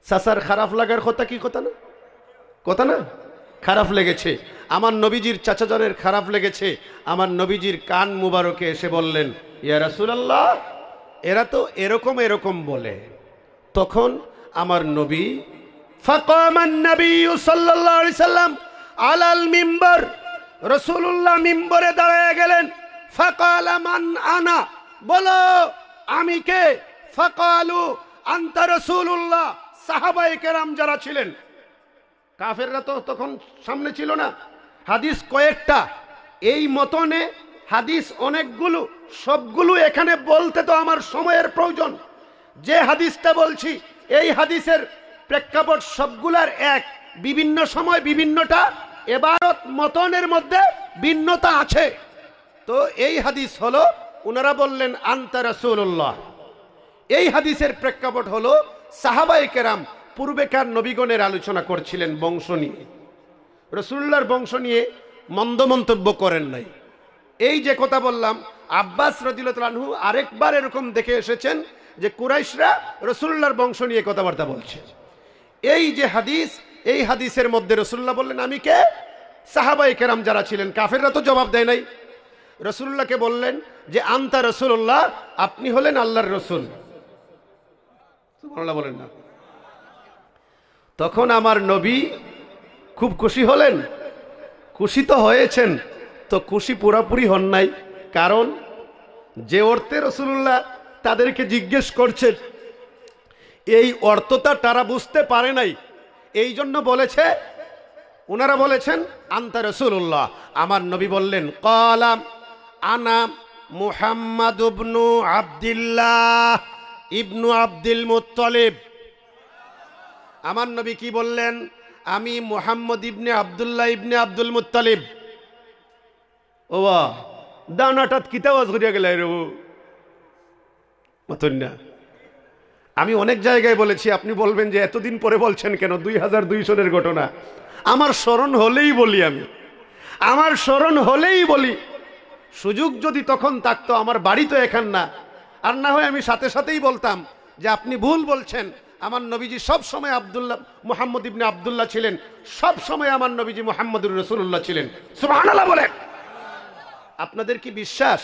চাচার খারাপ লাগার কথা কি কথা না? কথা না? খারাপ লেগেছে আমার নবীজির চাচাজনের, খারাপ লেগেছে। আমার নবীজির কান মুবারকে এসে বললেন, ইয়া রাসূলুল্লাহ, এরা তো এরকম এরকম বলে। তখন আমার নবী, ফাকামান নবী সাল্লাল্লাহু আলাইহি সাল্লাম আলাল মিম্বার, রাসূলুল্লাহ মিম্বরে দাঁড়িয়ে গেলেন। ফাকালা মান আনা, বলো আমি কে? ফাকালু আনতা রাসূলুল্লাহ। সাহাবায়ে কেরাম যারা ছিলেন, কাফেররা তো তখন সামনে ছিল না, হাদিস কয়েকটা, এই মতনে হাদিস অনেকগুলো, সবগুলো এখানে বলতে তো আমার সময়ের প্রয়োজন। যে হাদিসটা বলছি এই হাদিসের প্রেক্ষাপট সবগুলার এক, বিভিন্ন সময় বিভিন্নটা ইবারত মতনের মধ্যে ভিন্নতা আছে। তো এই হাদিস হলো, ওনারা বললেন আনতা রাসূলুল্লাহ। এই হাদিসের প্রেক্ষাপট হলো সাহাবায়ে কেরাম পূর্বেকার নবীগণের আলোচনা করছিলেন বংশ নিয়ে, রাসূলুল্লাহর বংশ নিয়ে মন্দ মন্তব্য করেন নাই। এই যে কথা বললাম, আব্বাস রাদিয়াল্লাহু আনহু আরেকবার এরকম দেখে এসেছেন যে কুরাইশরা রাসূলুল্লাহর বংশ নিয়ে কথাবার্তা বলছে। এই যে হাদিস, এই হাদিসের মধ্যে রাসূলুল্লাহ বললেন আমি কে? সাহাবায়ে কেরাম যারা ছিলেন, কাফেররা তো জবাব দেয় নাই। রাসূলুল্লাহকে বললেন যে আনতা রাসূলুল্লাহ, আপনি হলেন আল্লাহর রাসূল। সুবহানাল্লাহ বলেন না? তখন আমার নবী খুব খুশি হলেন। খুশি তো হয়েছেন, তো খুশি পুরাপুরি হন নাই। কারণ যে অর্থে রাসূলুল্লাহ তাদেরকে জিজ্ঞেস করছেন, এই অর্থটা তারা বুঝতে পারে নাই। এই জন্য বলেছে, ওনারা বলেছেন আনতা রাসূলুল্লাহ। আমার নবী বললেন, ক্বালা আনা মুহাম্মাদ ইবনু আব্দুল্লাহ ইবনু আব্দুল মুত্তালিব। আমার নবী কি বললেন? আমি মুহাম্মদ ইবনে আব্দুল্লাহ ইবনে আব্দুল মুত্তালিব। ওয়া দানাটাত কিতা ওয়াজ করিয়া গেলাই রে মতন না। আমি অনেক জায়গায় বলেছি, আপনি বলবেন যে এতদিন পরে বলছেন কেন? 2002 সনের ঘটনা। আমার স্মরণ হলেই বলি, আমি আমার স্মরণ হলেই বলি। সুযোগ যদি তখন থাকতো, আমার বাড়ি তো এখান না, আর না হয় আমি সাথে সাথেই বলতাম যে আপনি ভুল বলছেন। আমার নবীজি সব সময় আব্দুল্লাহ মুহাম্মদ ইবনে আব্দুল্লাহ ছিলেন, সব সময় আমার নবীজি মুহাম্মদুর রাসূলুল্লাহ ছিলেন। সুবহানাল্লাহ বলেন। আপনাদের কি বিশ্বাস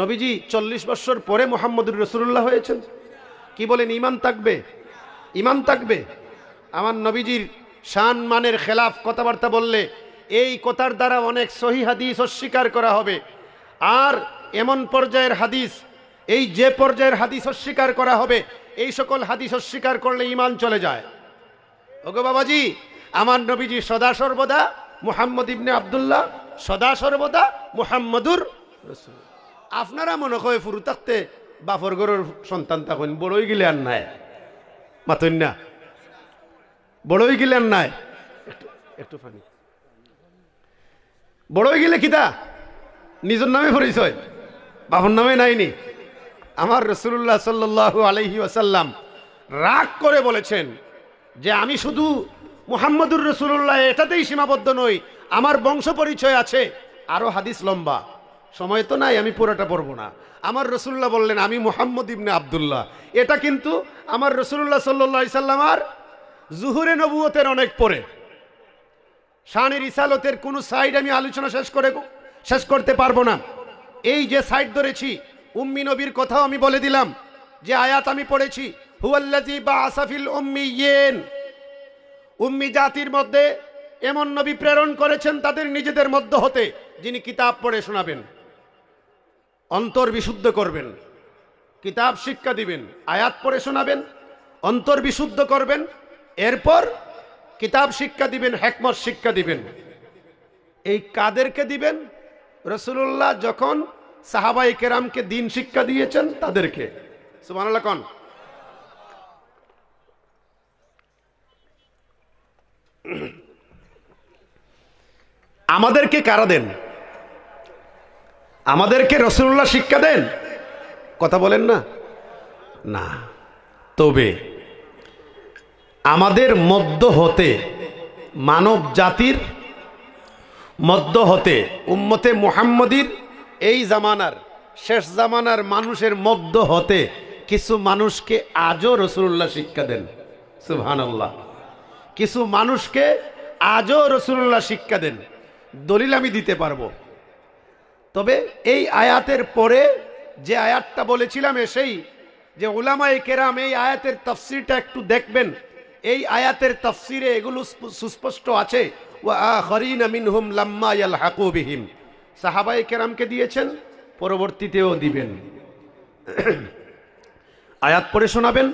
নবীজি 40 বছর পরে মুহাম্মদুর রাসূলুল্লাহ হয়েছেন? কি বলেন? ঈমান থাকবে? ঈমান থাকবে? আমার নবীজির শান মানের খেলাফ কথাবার্তা বললে এই কথার দ্বারা অনেক সহিহ হাদিস অস্বীকার করা হবে। আর এমন পর্যায়ের হাদিস, এই যে পর্যায়ের হাদিস অস্বীকার করা হবে, এই সকল হাদিস অস্বীকার করলে ঈমান চলে যায়। ওগো বাবাজি, আমার নবীজি সদা সর্বদা মুহাম্মদ ইবনে আব্দুল্লাহ, সদা সর্বদা মুহাম্মদুর রাসূল। আপনারা মনে হয় ফুরু থাকতে বাপর গরুর সন্তান তখন বড়ই গিলে আর নাই, মাতন না, বড়ই গিলে আর নাই। একটু ফানি বড়ই গেলে কিতা নিজের নামে পরিচয়, বাপর নামে নাইনি। আমার রাসূলুল্লাহ সাল্লাল্লাহু আলাইহি ওয়াসাল্লাম রাগ করে বলেছেন যে আমি শুধু মুহাম্মদুর রাসূলুল্লাহ এটাতেই সীমাবদ্ধ নই, আমার বংশ পরিচয় আছে। আরো হাদিস লম্বা, সময় তো নাই, আমি পুরোটা পড়বো না। আমার রাসূলুল্লাহ বললেন আমি মুহাম্মদ ইবনে আব্দুল্লাহ। এটা কিন্তু আমার রাসূলুল্লাহ সাল্লাল্লাহু আলাইহি সাল্লামার জুহুরে নবুয়তের অনেক পরে। শানে রিসালতের কোন সাইড আমি আলোচনা শেষ করতে পারবো না। এই যে সাইড ধরেছি, উম্মি নবীর কথাও আমি বলে দিলাম, যে আয়াত আমি পড়েছি, হুয়াল্লাযী বাআসা ফিল উম্মিয়িন, উম্মি জাতির মধ্যে এমন নবী প্রেরণ করেছেন তাদের নিজেদের মধ্য হতে, যিনি কিতাব পড়ে শোনাবেন, অন্তর বিশুদ্ধ করবেন, কিতাব শিক্ষা দিবেন, আয়াত পড়ে শোনাবেন, অন্তর বিশুদ্ধ করবেন, এরপর কিতাব শিক্ষা দিবেন, হিকমত শিক্ষা দিবেন। এই কাদেরকে দিবেন? রাসূলুল্লাহ যখন সাহাবায়ে কেরামকে দ্বীন শিক্ষা দিয়েছেন তাদেরকে। সুবহানাল্লাহ কোন? আমাদেরকে কারা দেন? আমাদেরকে রাসূলুল্লাহ শিক্ষা দেন? কথা বলেন না। না, তবে আমাদের মধ্য হতে, মানব জাতির মধ্য হতে, উম্মতে মুহাম্মদীর এই জামানার শেষ জামানার মানুষের মধ্য হতে কিছু মানুষকে আজও রাসূলুল্লাহ শিক্ষা দেন। সুবহানাল্লাহ। কিছু মানুষকে আজও রাসূলুল্লাহ শিক্ষা দেন। দলিল আমি দিতে পারবো। তবে এই আয়াতের পরে যে আয়াতটা বলেছিলাম, এসেই যে উলামায়ে কেরাম এই আয়াতের তাফসীরটা একটু দেখবেন। এই আয়াতের তাফসীরে এগুলো সুস্পষ্ট আছে, ওয়া আখারিনা মিনহুম লাম্মা ইয়ালহাকু বিহিম। সাহাবায়ে কেরামকে দিয়েছেন, পরবর্তীতেও দিবেন। আয়াত পড়ে শোনাবেন,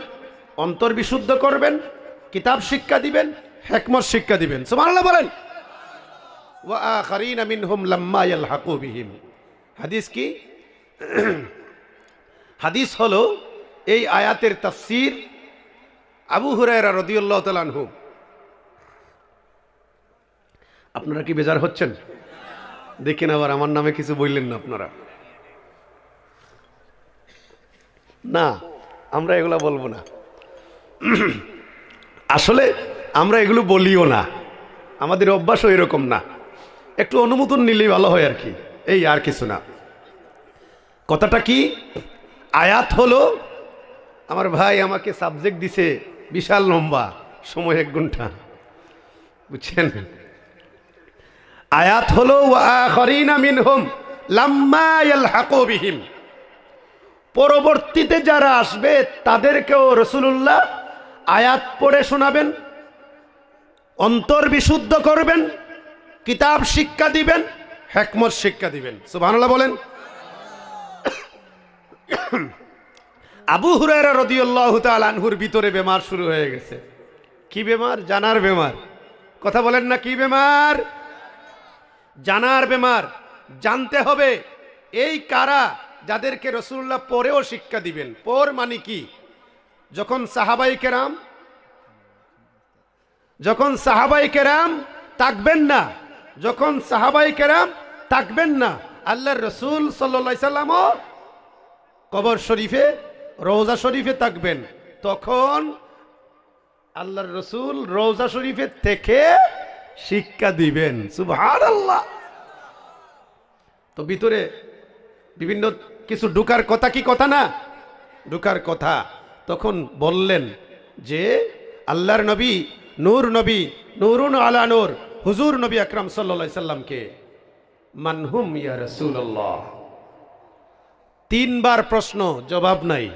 অন্তর বিশুদ্ধ করবেন, কিতাব শিক্ষা দিবেন, হিকমত শিক্ষা দিবেন। সুবহানাল্লাহ বলেন। ওয়া আখারিনা মিনহুম লাম্মা ইয়ালহাকু বিহিম। হাদিস কি? হাদিস হলো এই আয়াতের তাফসীর আবু হুরায়রা রাদিয়াল্লাহু তাআলা আনহু। আপনারা কি বেজার হচ্ছেন? দেখেন আবার আমার নামে কিছু বললেন না আপনারা। না, আমরা এগুলা বলবো না। আসলে আমরা এগুলো বলিও না, আমাদের অভ্যাসও এরকম না। একটু অনুমোদন নিলেই ভালো হয় আর কি, এই আর কিছু না। কথাটা কি? আয়াত হলো, আমার ভাই আমাকে সাবজেক্ট দিছে বিশাল লম্বা, সময় 1 ঘন্টা, বুঝছেন? আয়াত হলো ওয়া আখারিনা মিনহুম লাম্মা ইয়ালহাকু বিহিম। পরবর্তীতে যারা আসবে তাদেরকেও রাসূলুল্লাহ আয়াত পড়ে শোনাবেন, অন্তর বিশুদ্ধ করবেন, কিতাব শিক্ষা দিবেন, হিকমত শিক্ষা দিবেন। সুবহানাল্লাহ বলেন। আবু হুরায়রা রাদিয়াল্লাহু তাআলা আনহুর ভিতরে বেমার শুরু হয়ে গেছে। কি বেমার? জানার বেমার। কথা বলেন না, কি বেমার? জানার বেমার। জানতে হবে এই কারা, যাদেরকে রাসূলুল্লাহ পরেও শিক্ষা দিবেন। পর মানে কি? যখন সাহাবায়ে কেরাম থাকবেন না, যখন সাহাবায়ে কেরাম থাকবেন না, আল্লাহর রাসূল সাল্লাল্লাহু আলাইহি সাল্লামও কবর শরীফে, রওজা শরীফে থাকবেন, তখন আল্লাহর রাসূল রওজা শরীফে থেকে শিক্ষা দিবেন। সুবহানাল্লাহ। তো ভিতরে বিভিন্ন কিছু ঢুকার কথা, কি কথা না? ঢুকার কথা। তখন বললেন যে আল্লাহর নবী, নূর নবী, নূরুন আলা নূর, হুজুর নবী আকরাম সাল্লাল্লাহু আলাইহি সাল্লামকে, মানহুম ইয়া রাসূলুল্লাহ। 3 বার প্রশ্ন, জবাব নাই।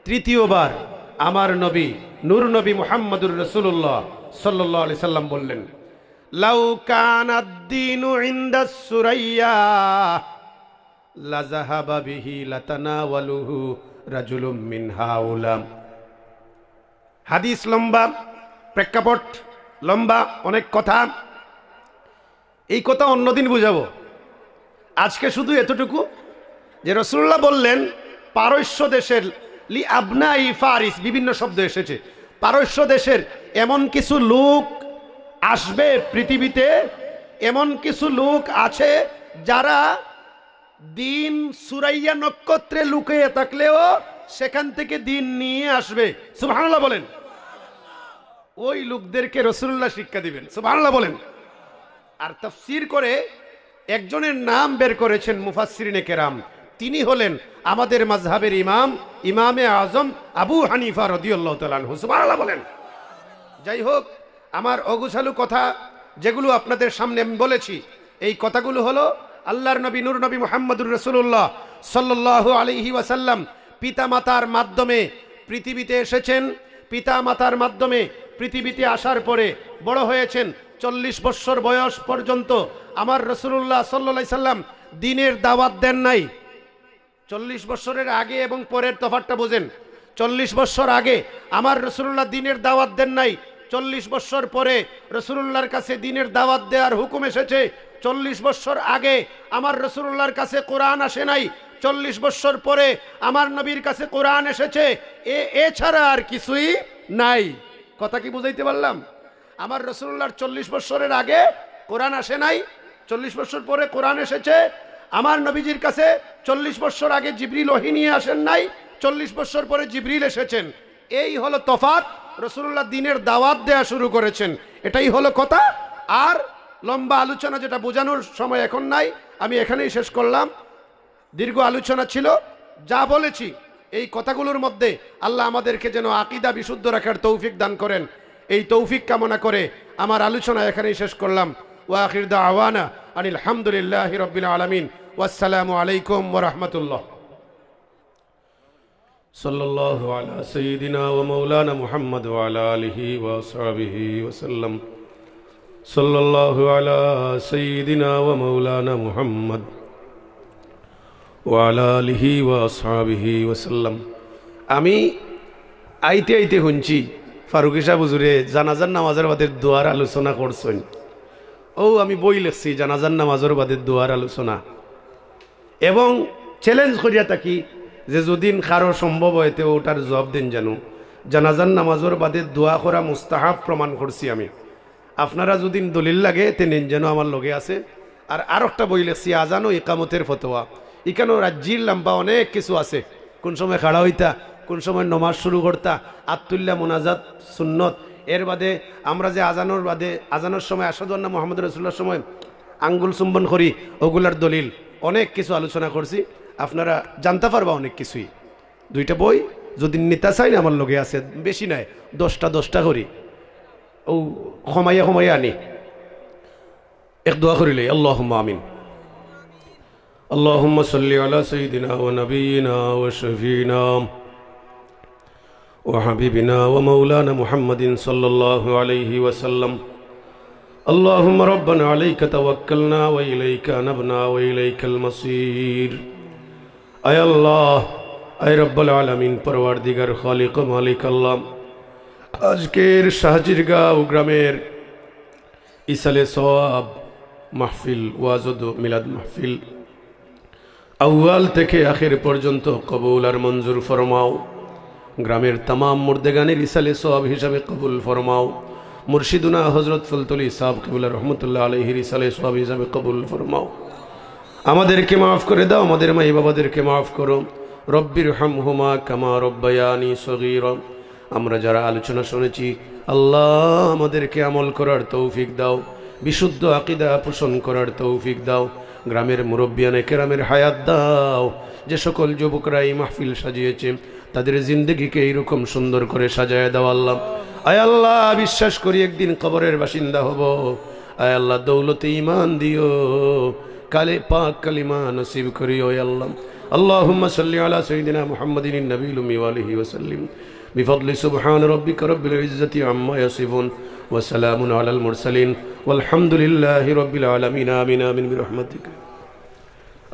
তৃতীয়বার আমার নবী, নূর নবী মুহাম্মদুর রাসূলুল্লাহ সাল্লাল্লাহু আলাইহি সাল্লাম বললেন, লাউ কানাদ-দীনু ইনদাস সুরাইয়া লাযাহাবা বিহি লাতানাওয়ালুহু রাজুলুম মিন হাউলা। হাদিস লম্বা, প্রেক্ষাপট লম্বা, অনেক কথা। এই কথা অন্যদিন বুঝাবো। আজকে শুধু এতটুকু যে রাসূলুল্লাহ বললেন পারস্য দেশের লি আবনাই ফারিস, বিভিন্ন শব্দ এসেছে, পারস্য দেশের এমন কিছু লোক আসবে পৃথিবীতে, এমন কিছু লোক আছে যারা দিন সুরাইয়া নক্ষত্রে লুকিয়ে থাকলেও সেখান থেকে দিন নিয়ে আসবে। সুবহানাল্লাহ বলেন। ওই লোকদেরকে রাসূলুল্লাহ শিক্ষা দিবেন। সুবহানাল্লাহ বলেন। আর তাফসীর করে একজনের নাম বের করেছেন মুফাসসিরিনে কেরাম, তিনি হলেন আমাদের মাযহাবের ইমাম, ইমামে আজম আবু হানিফা রাদিয়াল্লাহু তাআলা আনহু। সুবহানাল্লাহ বলেন। যাই হোক, আমার অগুছালু কথা যেগুলো আপনাদের সামনে আমি বলেছি, এই কথাগুলো হলো আল্লাহর নবী নূর নবী মুহাম্মদুর রাসূলুল্লাহ সাল্লাল্লাহু আলাইহি ওয়াসাল্লাম পিতামাতার মাধ্যমে পৃথিবীতে এসেছেন। পিতামাতার মাধ্যমে পৃথিবীতে আসার পরে বড় হয়েছেন। 40 বছর বয়স পর্যন্ত আমার রাসূলুল্লাহ সাল্লাল্লাহু আলাইহি সাল্লাম দ্বীনের দাওয়াত দেন নাই। 40 বছরের আগে এবং পরের তফাৎটা বোঝেন। 40 বছর আগে আমার রাসূলুল্লাহ দ্বীনের দাওয়াত দেন নাই। 40 বছর পরে রাসূলুল্লাহর কাছে দ্বীনের দাওয়াত দেওয়ার হুকুম এসেছে। 40 বছর আগে আমার রাসূলুল্লাহর কাছে কোরআন আসে নাই। 40 বছর পরে আমার নবীর কাছে কোরআন এসেছে। এছাড়া আর কিছুই নাই। কথা কি বুঝাইতে পারলাম? আমার রাসূলুল্লাহর 40 বছরের আগে কোরআন আসে নাই, 40 বছর পরে কোরআন এসেছে। আমার নবীজির কাছে 40 বছর আগে জিবরিল ওহী নিয়ে আসেন নাই, 40 বছর পরে জিবরিল এসেছেন। এই হলো তফাৎ। রাসূলুল্লাহ দ্বীনের দাওয়াত দেয়া শুরু করেছেন, এটাই হলো কথা। আর লম্বা আলোচনা যেটা বোঝানোর সময় এখন নাই, আমি এখানেই শেষ করলাম। দীর্ঘ আলোচনা ছিল। যা বলেছি এই কথাগুলোর মধ্যে আল্লাহ আমাদেরকে যেন আকীদা বিশুদ্ধ রাখার তৌফিক দান করেন, এই তৌফিক কামনা করে আমার আলোচনা এখানেই শেষ করলাম। ওয়া আখির দাওয়ানা আনিল হামদুলিল্লাহি রাব্বিল আলামিন। ওয়াসসালামু আলাইকুম ওয়া রাহমাতুল্লাহ। সাল্লাল্লাহু আলা সাইয়্যিদিনা ওয়া মাওলানা মুহাম্মদ ওয়া আলা আলিহি ওয়া আসহাবিহি ওয়া সাল্লাম। সাল্লাল্লাহু আলা সাইয়্যিদিনা ওয়া মাওলানা মুহাম্মদ ওয়া আলা আলিহি ওয়া আসহাবিহি ওয়া সাল্লাম। আমি আইতে আইতে শুনছি ফারুকি সাহেব হুজুরে জানাজার নামাজের বাদে দোয়ার আলোচনা করছেন। ও আমি বই লিখছি জানাজার নামাজের বাদে দোয়ার আলোচনা, এবং চ্যালেঞ্জ করিয়া থাকি যে যদিন কারো সম্ভব হয়তো ওটার জবাব দিন। জানো জানাজার নামাজের বাদে দোয়া করা মুস্তাহাব প্রমাণ করছি আমি। আপনারা যদি দলিল লাগে তেনেন যেন আমার লগে আছে। আর একটা বই লিখছি আজান ও ইকামতের ফতোয়া। এখানেও রাজ্যির লম্বা অনেক কিছু আছে। কোন সময় খাড়া হইতা, কোন সময় নমাজ শুরু করতা, আত্তুল্লাহ মুনাজাত সুন্নত। এর বাদে আমরা যে আজানোর বাদে আজানোর সময় আশহাদু আন্না মুহাম্মাদুর রাসূলুল্লাহর সময় আঙ্গুল চুম্বন করি, ওগুলার দলিল অনেক কিছু আলোচনা করছি। আপনারা জানতে পারবা অনেক কিছুই। দুইটা বই যদি নিতা চাই আমার লগে আছে, বেশি নাই, 10টা করি। ও সময়ে আনি এক দোয়া করিলে আল্লাহুম্মা আমিন। আল্লাহুম্মা সাল্লি আলা সাইয়্যিদিনা ওয়া নাবিয়িনা ওয়া শাফিনা ওয়া হাবিবিনা ওয়া মাওলানা মুহাম্মাদিন সাল্লাল্লাহু আলাইহি ওয়া সাল্লাম। আল্লাহুম্মা রাব্বানা আলাইকা তাওয়াক্কালনা ওয়া ইলাইকা আনাবনা ওয়া ইলাইকাল মাসির। আয় আল্লাহ, আয় রব্বুল আলামিন, পরওয়ারদিগার, খালিক ও মালিক আল্লাহ, আজকের শাহজিরগাঁও গ্রামের ইসালে সওয়াব মাহফিল, ওয়াজ ও মিলাদ মাহফিল আউয়াল থেকে আখির পর্যন্ত কবুল আর মঞ্জুর ফরমাও। গ্রামের तमाम মুর্দেগানের ইসালে সওয়াব হিসাবে কবুল ফরমাও। মুর্শিদুনা হযরত ফুলতলি সাহেব কিবলা রহমাতুল্লাহ আলাইহির ইসালে সওয়াব হিসাবে কবুল ফরমাও। আমাদেরকে মাফ করে দাও, আমাদের মা বাবাদেরকে মাফ করো। রব্বির হামহুমা কামা রব্বায়ানি সগীরা। আমরা যারা আলোচনা শুনেছি আল্লাহ আমাদেরকে আমল করার তৌফিক দাও, বিশুদ্ধ আকীদা পোষণ করার তৌফিক দাও। গ্রামের মুরব্বিয়ানে কেরামের হায়াত দাও। যে সকল যুবকরা এই মাহফিল সাজিয়েছে তাদের জিন্দগিকে এইরকম সুন্দর করে সাজায় দাও আল্লাহ। আয় আল্লাহ, বিশ্বাস করি একদিন কবরের বাসিন্দা হব। আয় আল্লাহ, দৌলতে ঈমান দিও, কালে পাক কালিমা নসিব করিও আল্লাহ। আল্লাহুম্মা সাল্লি আলা সাইয়্যিদিনা মুহাম্মাদিন নবিয়্যিল উম্মি ওয়া আলিহি ওয়া সাল্লিম বিফadli সুবহান রাব্বিকা রাব্বিল ইজ্জাতি আম্মা ইয়াসিফুন ওয়া সালামুন আলাল মুরসালিন ওয়ালহামদুলিল্লাহি রাব্বিল আলামিন। আমিন আমিন বিরহমাতিকা।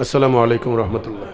আসসালামু আলাইকুম ওয়া রাহমাতুল্লাহ।